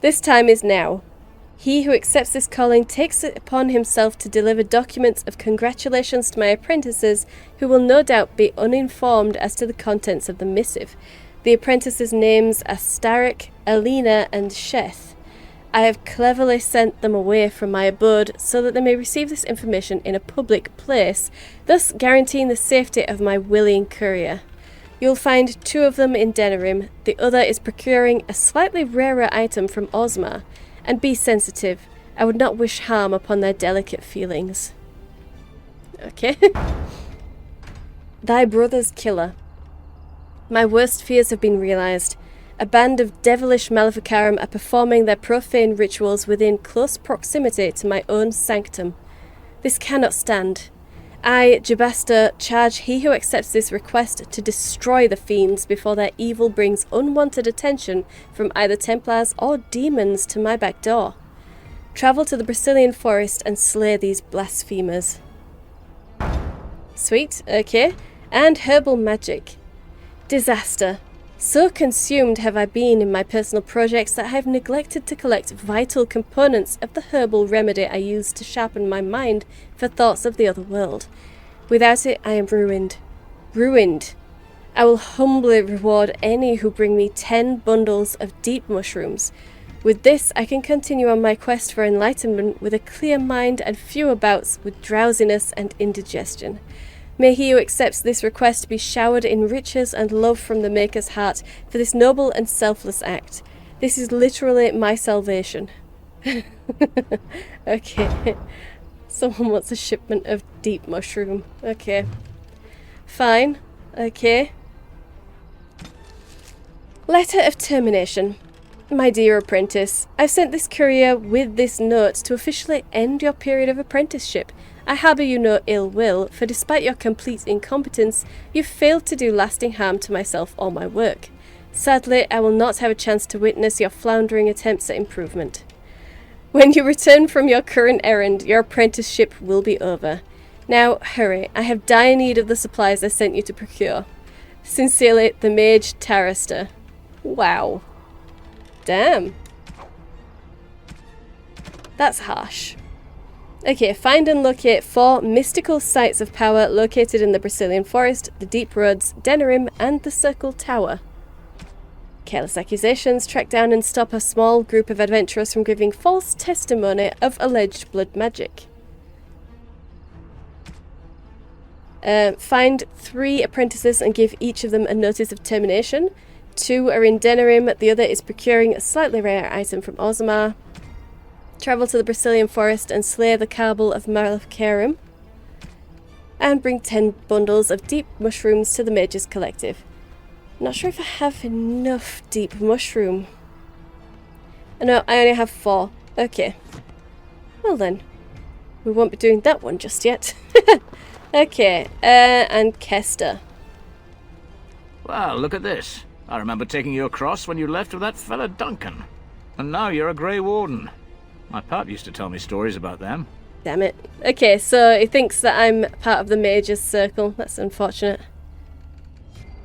this time is now. He who accepts this calling takes it upon himself to deliver documents of congratulations to my apprentices, who will no doubt be uninformed as to the contents of the missive. The apprentices' names are Starrick, Alina, and Sheth. I have cleverly sent them away from my abode so that they may receive this information in a public place, thus guaranteeing the safety of my willing courier. You'll find 2 of them in Denerim. The other is procuring a slightly rarer item from Osmar. And be sensitive. I would not wish harm upon their delicate feelings. Okay. Thy brother's killer. My worst fears have been realized. A band of devilish Maleficarum are performing their profane rituals within close proximity to my own sanctum. This cannot stand. I, Jabasta, charge he who accepts this request to destroy the fiends before their evil brings unwanted attention from either Templars or demons to my back door. Travel to the Brazilian forest and slay these blasphemers. Sweet, okay. And herbal magic. Disaster. So consumed have I been in my personal projects that I have neglected to collect vital components of the herbal remedy I use to sharpen my mind for thoughts of the other world. Without it, I am ruined. Ruined. I will humbly reward any who bring me 10 bundles of deep mushrooms. With this, I can continue on my quest for enlightenment with a clear mind and fewer bouts with drowsiness and indigestion. May he who accepts this request be showered in riches and love from the Maker's heart for this noble and selfless act. This is literally my salvation. Okay. Someone wants a shipment of deep mushroom. Okay. Fine. Okay. Letter of termination. My dear apprentice, I've sent this courier with this note to officially end your period of apprenticeship. I harbour you no ill will, for despite your complete incompetence, you've failed to do lasting harm to myself or my work. Sadly, I will not have a chance to witness your floundering attempts at improvement. When you return from your current errand, your apprenticeship will be over. Now, hurry, I have dire need of the supplies I sent you to procure. Sincerely, the Mage Tarister. Wow. Damn. That's harsh. Okay, find and locate 4 mystical sites of power located in the Brazilian forest, the Deep Roads, Denerim, and the Circle Tower. Careless accusations, track down and stop a small group of adventurers from giving false testimony of alleged blood magic. Find 3 apprentices and give each of them a notice of termination. 2 are in Denerim, the other is procuring a slightly rare item from Ozamar. Travel to the Brazilian forest and slay the Cabal of Maleficarum. And bring 10 bundles of deep mushrooms to the Mages Collective. Not sure if I have enough deep mushroom. No, I only have 4. Okay. Well then. We won't be doing that one just yet. Okay, and Kester. Well, look at this. I remember taking you across when you left with that fella Duncan. And now you're a Grey Warden. My pap used to tell me stories about them. Damn it. Okay, so he thinks that I'm part of the Mage's circle. That's unfortunate.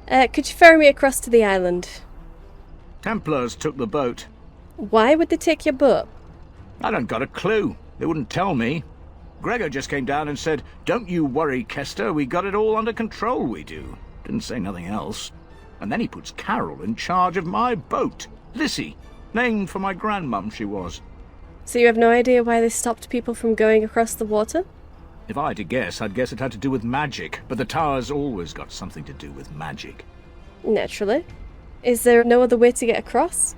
Could you ferry me across to the island? Templars took the boat. Why would they take your boat? I don't got a clue. They wouldn't tell me. Gregor just came down and said, "Don't you worry, Kester, we got it all under control, we do." Didn't say nothing else. And then he puts Carol in charge of my boat. Lissy, named for my grandmum she was. So you have no idea why they stopped people from going across the water? If I had to guess, I'd guess it had to do with magic, but the tower's always got something to do with magic. Naturally. Is there no other way to get across?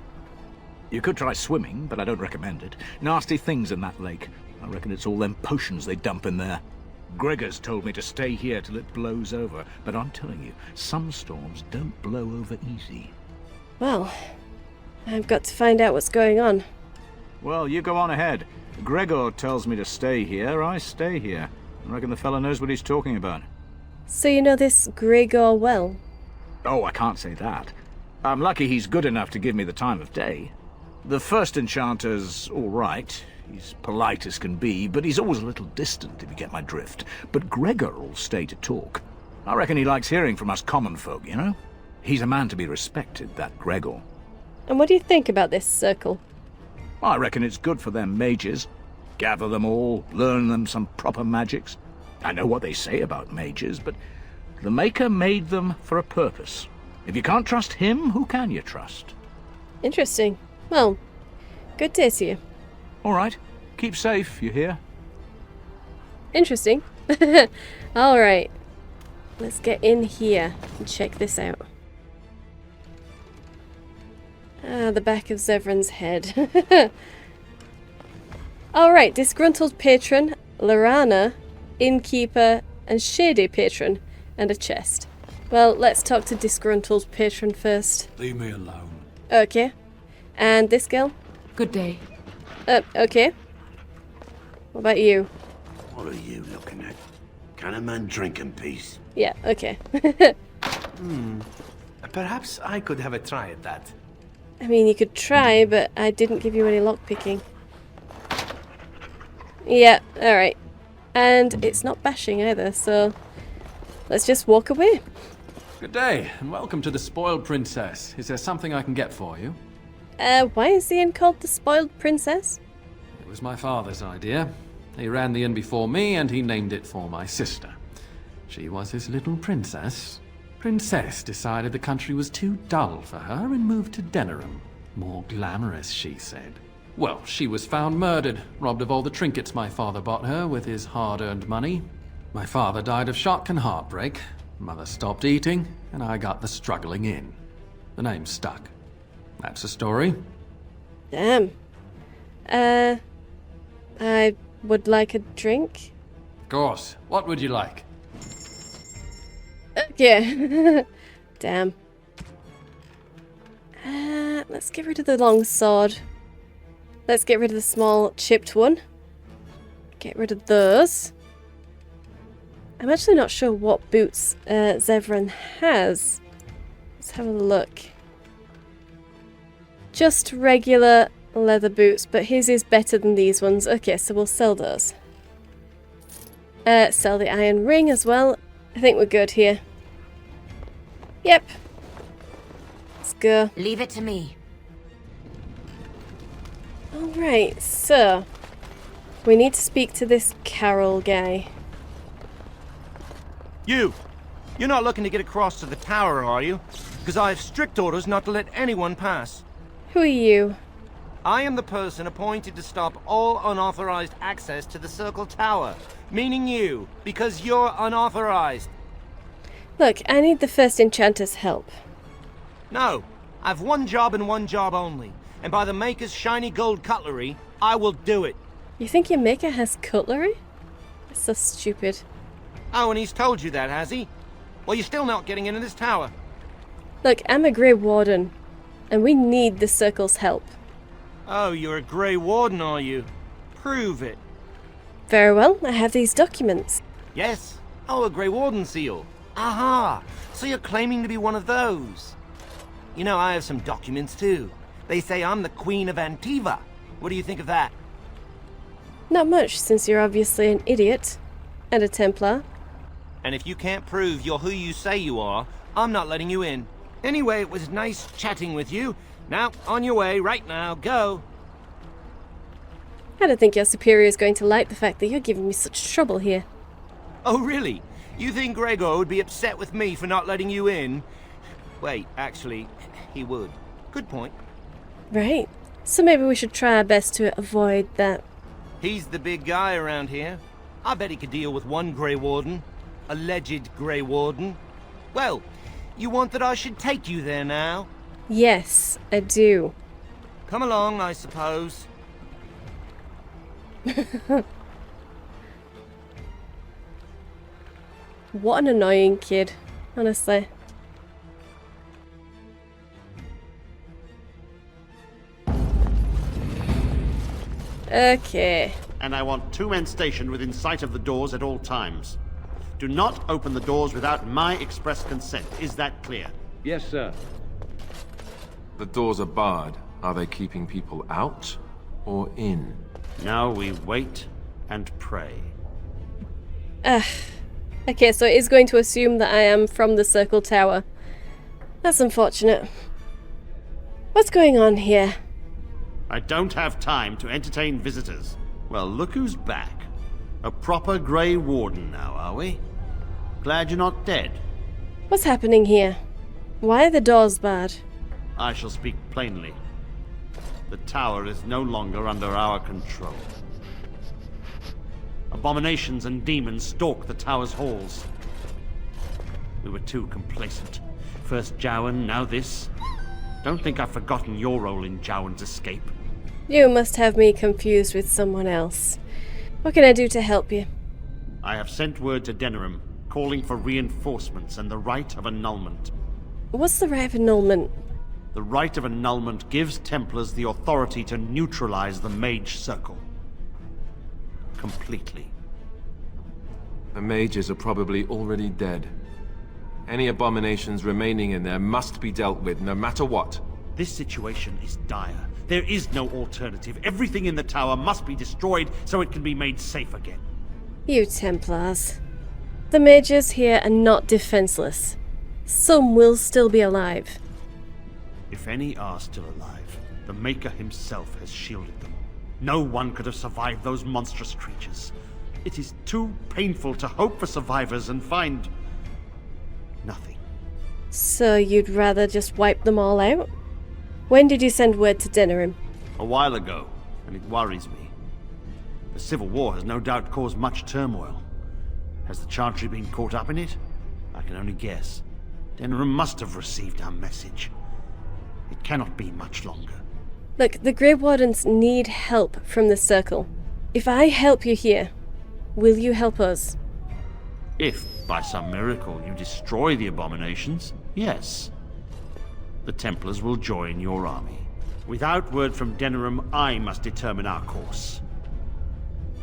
You could try swimming, but I don't recommend it. Nasty things in that lake. I reckon it's all them potions they dump in there. Gregor's told me to stay here till it blows over, but I'm telling you, some storms don't blow over easy. Well, I've got to find out what's going on. Well, you go on ahead. Gregor tells me to stay here, I stay here. I reckon the fella knows what he's talking about. So you know this Gregor well? Oh, I can't say that. I'm lucky he's good enough to give me the time of day. The first enchanter's all right. He's polite as can be, but he's always a little distant, if you get my drift. But Gregor'll stay to talk. I reckon he likes hearing from us common folk, you know? He's a man to be respected, that Gregor. And what do you think about this circle? I reckon it's good for them mages. Gather them all, learn them some proper magics. I know what they say about mages, but the Maker made them for a purpose. If you can't trust him, who can you trust? Interesting. Well, good day to you. All right. Keep safe, you hear? Interesting. All right. Let's get in here and check this out. Ah, the back of Zevran's head. Alright, disgruntled patron, Lorana, innkeeper, and shady patron, and a chest. Well, let's talk to disgruntled patron first. Leave me alone. Okay. And this girl? Good day. Okay. What about you? What are you looking at? Can a man drink in peace? Yeah, okay. Perhaps I could have a try at that. I mean, you could try, but I didn't give you any lockpicking. Yeah, alright. And it's not bashing either, so let's just walk away. Good day, and welcome to the Spoiled Princess. Is there something I can get for you? Why is the inn called the Spoiled Princess? It was my father's idea. He ran the inn before me, and he named it for my sister. She was his little princess. Princess decided the country was too dull for her and moved to Denerim. More glamorous, she said. Well, she was found murdered, robbed of all the trinkets my father bought her with his hard-earned money. My father died of shock and heartbreak. Mother stopped eating, and I got the struggling inn. The name stuck. That's the story. Damn. I would like a drink. Of course. What would you like? Yeah. Damn. Let's get rid of the long sword. Let's get rid of the small chipped one. Get rid of those. I'm actually not sure what boots Zevran has. Let's have a look. Just regular leather boots, but his is better than these ones. Okay, so we'll sell those. Sell the iron ring as well. I think we're good here. Yep. Let's go. Leave it to me. Alright, so we need to speak to this Carol guy. You're not looking to get across to the tower, are you? Because I have strict orders not to let anyone pass. Who are you? I am the person appointed to stop all unauthorized access to the Circle Tower. Meaning you, because you're unauthorized. Look, I need the first enchanter's help. No, I've one job and one job only. And by the Maker's shiny gold cutlery, I will do it. You think your maker has cutlery? That's so stupid. Oh, and he's told you that, has he? Well, you're still not getting into this tower. Look, I'm a Grey Warden, and we need the Circle's help. Oh, you're a Grey Warden, are you? Prove it. Very well, I have these documents. Yes? Oh, a Grey Warden seal. Aha! So you're claiming to be one of those. You know, I have some documents too. They say I'm the Queen of Antiva. What do you think of that? Not much, since you're obviously an idiot. And a Templar. And if you can't prove you're who you say you are, I'm not letting you in. Anyway, it was nice chatting with you. Now, on your way, right now, go. I don't think your superior is going to like the fact that you're giving me such trouble here. Oh, really? You think Gregor would be upset with me for not letting you in? Wait, actually, he would. Good point. Right. So maybe we should try our best to avoid that. He's the big guy around here. I bet he could deal with one Grey Warden. Alleged Grey Warden. Well, you want that I should take you there now? Yes, I do. Come along, I suppose. What an annoying kid, honestly. Okay. And I want 2 men stationed within sight of the doors at all times. Do not open the doors without my express consent. Is that clear? Yes, sir. The doors are barred. Are they keeping people out or in? Now we wait and pray. Okay, so it is going to assume that I am from the Circle Tower. That's unfortunate. What's going on here? I don't have time to entertain visitors. Well, look who's back. A proper Grey Warden now, are we? Glad you're not dead. What's happening here? Why are the doors barred? I shall speak plainly. The tower is no longer under our control. Abominations and demons stalk the tower's halls. We were too complacent. First Jowan, now this. Don't think I've forgotten your role in Jowan's escape. You must have me confused with someone else. What can I do to help you? I have sent word to Denerim, calling for reinforcements and the right of annulment. What's the right of annulment? The Rite of Annulment gives Templars the authority to neutralize the Mage Circle. Completely. The mages are probably already dead. Any abominations remaining in there must be dealt with, no matter what. This situation is dire. There is no alternative. Everything in the tower must be destroyed so it can be made safe again. You Templars. The mages here are not defenseless. Some will still be alive. If any are still alive, the Maker himself has shielded them. No one could have survived those monstrous creatures. It is too painful to hope for survivors and find nothing. So you'd rather just wipe them all out? When did you send word to Denerim? A while ago, and it worries me. The Civil War has no doubt caused much turmoil. Has the Chantry been caught up in it? I can only guess. Denerim must have received our message. It cannot be much longer. Look, the Grey Wardens need help from the Circle. If I help you here, will you help us? If, by some miracle, you destroy the abominations, yes. The Templars will join your army. Without word from Denerim, I must determine our course.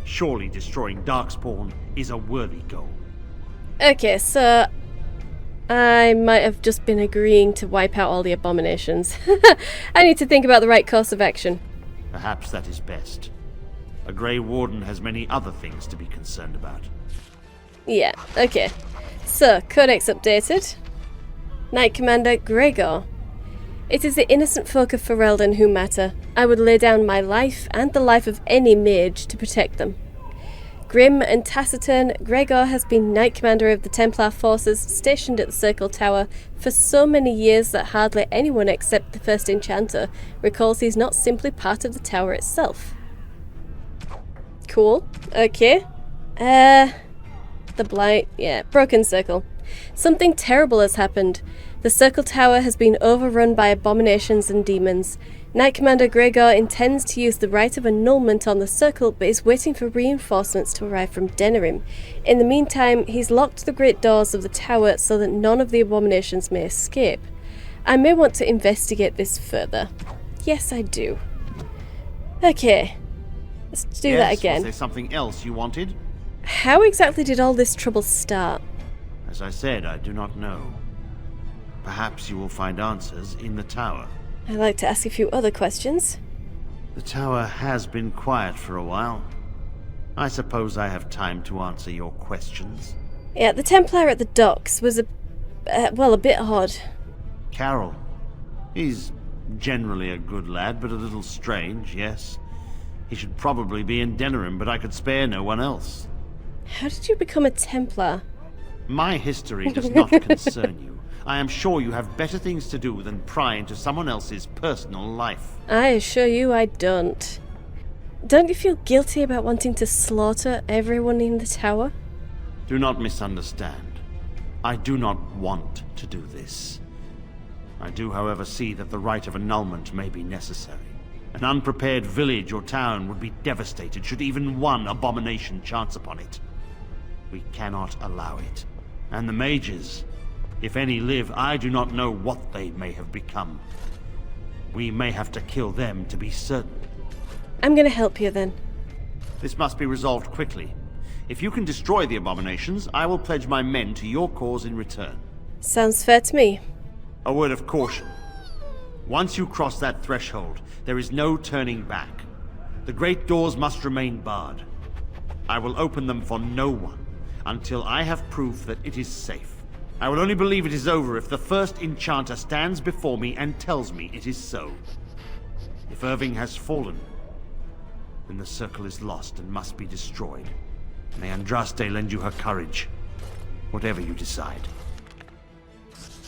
Surely destroying darkspawn is a worthy goal. Okay, so I might have just been agreeing to wipe out all the abominations. I need to think about the right course of action. Perhaps that is best. A Grey Warden has many other things to be concerned about. Yeah, okay. So, Codex updated. Knight Commander Gregor. It is the innocent folk of Ferelden who matter. I would lay down my life and the life of any mage to protect them. Grim and taciturn, Gregor has been Knight Commander of the Templar forces stationed at the Circle Tower for so many years that hardly anyone except the first Enchanter recalls he's not simply part of the tower itself. Cool. Okay. The Blight. Yeah, Broken Circle. Something terrible has happened. The Circle Tower has been overrun by abominations and demons. Knight Commander Gregor intends to use the Rite of Annulment on the Circle, but is waiting for reinforcements to arrive from Denerim. In the meantime, he's locked the great doors of the tower so that none of the abominations may escape. I may want to investigate this further. Yes, I do. Okay. Let's do that again. Was there something else you wanted? How exactly did all this trouble start? As I said, I do not know. Perhaps you will find answers in the tower. I'd like to ask a few other questions. The tower has been quiet for a while. I suppose I have time to answer your questions. Yeah, the Templar at the docks was a bit odd. Carol. He's generally a good lad, but a little strange, yes. He should probably be in Denerim, but I could spare no one else. How did you become a Templar? My history does not concern you. I am sure you have better things to do than pry into someone else's personal life. I assure you I don't. Don't you feel guilty about wanting to slaughter everyone in the tower? Do not misunderstand. I do not want to do this. I do, however, see that the Rite of Annulment may be necessary. An unprepared village or town would be devastated should even one abomination chance upon it. We cannot allow it. And the mages, if any live, I do not know what they may have become. We may have to kill them to be certain. I'm gonna help you then. This must be resolved quickly. If you can destroy the abominations, I will pledge my men to your cause in return. Sounds fair to me. A word of caution. Once you cross that threshold, there is no turning back. The great doors must remain barred. I will open them for no one until I have proof that it is safe. I will only believe it is over if the first Enchanter stands before me and tells me it is so. If Irving has fallen, then the circle is lost and must be destroyed. May Andraste lend you her courage, whatever you decide.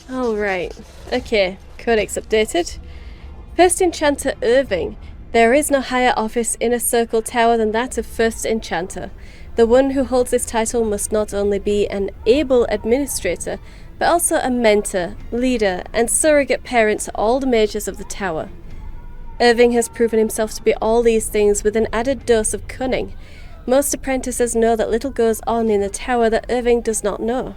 Alright, okay, Codex updated. First Enchanter Irving. There is no higher office in a Circle Tower than that of First Enchanter. The one who holds this title must not only be an able administrator, but also a mentor, leader, and surrogate parent to all the mages of the tower. Irving has proven himself to be all these things with an added dose of cunning. Most apprentices know that little goes on in the tower that Irving does not know.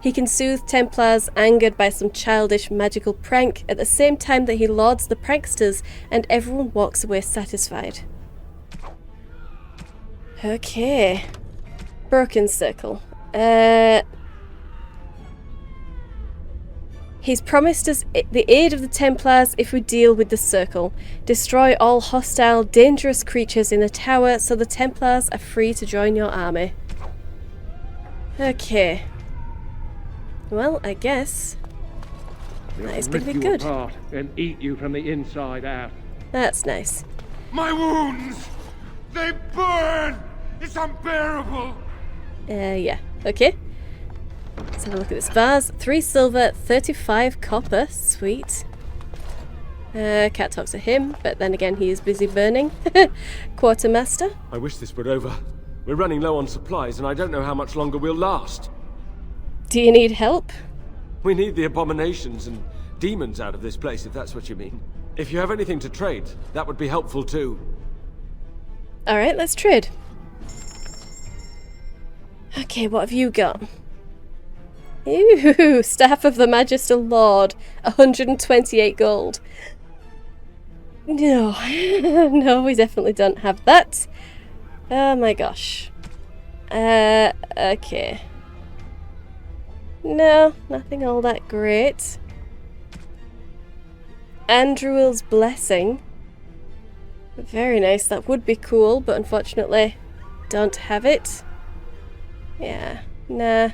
He can soothe Templars angered by some childish magical prank at the same time that he lauds the pranksters and everyone walks away satisfied. Okay. Broken Circle. He's promised us the aid of the Templars if we deal with the Circle. Destroy all hostile, dangerous creatures in the tower so the Templars are free to join your army. Okay. Well, I guess that is going to be good. Apart and eat you from the inside out. That's nice. My wounds! They burn! It's unbearable! Yeah. Okay. Let's have a look at this vase. 3 silver, 35 copper. Sweet. Can't talk to him, but then again he is busy burning. Quartermaster. I wish this were over. We're running low on supplies and I don't know how much longer we'll last. Do you need help? We need the abominations and demons out of this place, if that's what you mean. If you have anything to trade, that would be helpful too. Alright, let's trade. Okay, what have you got? Ooh, Staff of the Magister Lord. 128 gold. No. No, we definitely don't have that. Oh my gosh. Okay. No, nothing all that great. Andruil's Blessing. Very nice, that would be cool, but unfortunately don't have it. Yeah, nah.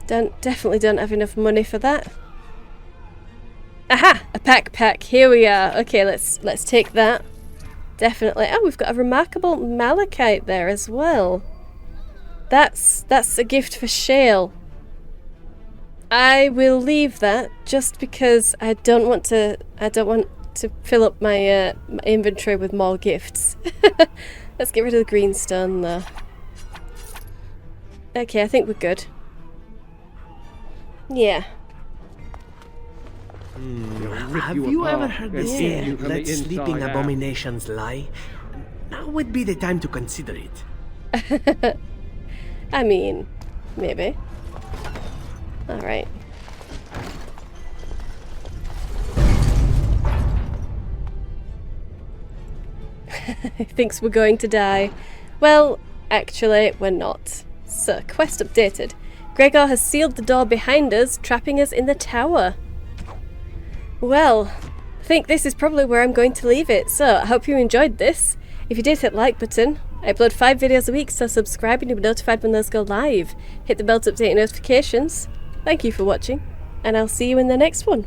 Definitely don't have enough money for that. Aha! A pack. Here we are. Okay, let's take that. Definitely. Oh, we've got a remarkable malachite there as well. That's a gift for Shale. I will leave that just because I don't want to fill up my inventory with more gifts. Let's get rid of the green stone though. Okay, I think we're good. Yeah. Have you ever heard the saying, let sleeping abominations lie? Now would be the time to consider it. I mean, maybe. Alright. He thinks we're going to die. Well, actually, we're not. So, quest updated. Gregor has sealed the door behind us, trapping us in the tower. Well, I think this is probably where I'm going to leave it, so I hope you enjoyed this. If you did, hit the like button. I upload 5 videos a week, so subscribe and you'll be notified when those go live. Hit the bell to update your notifications. Thank you for watching, and I'll see you in the next one.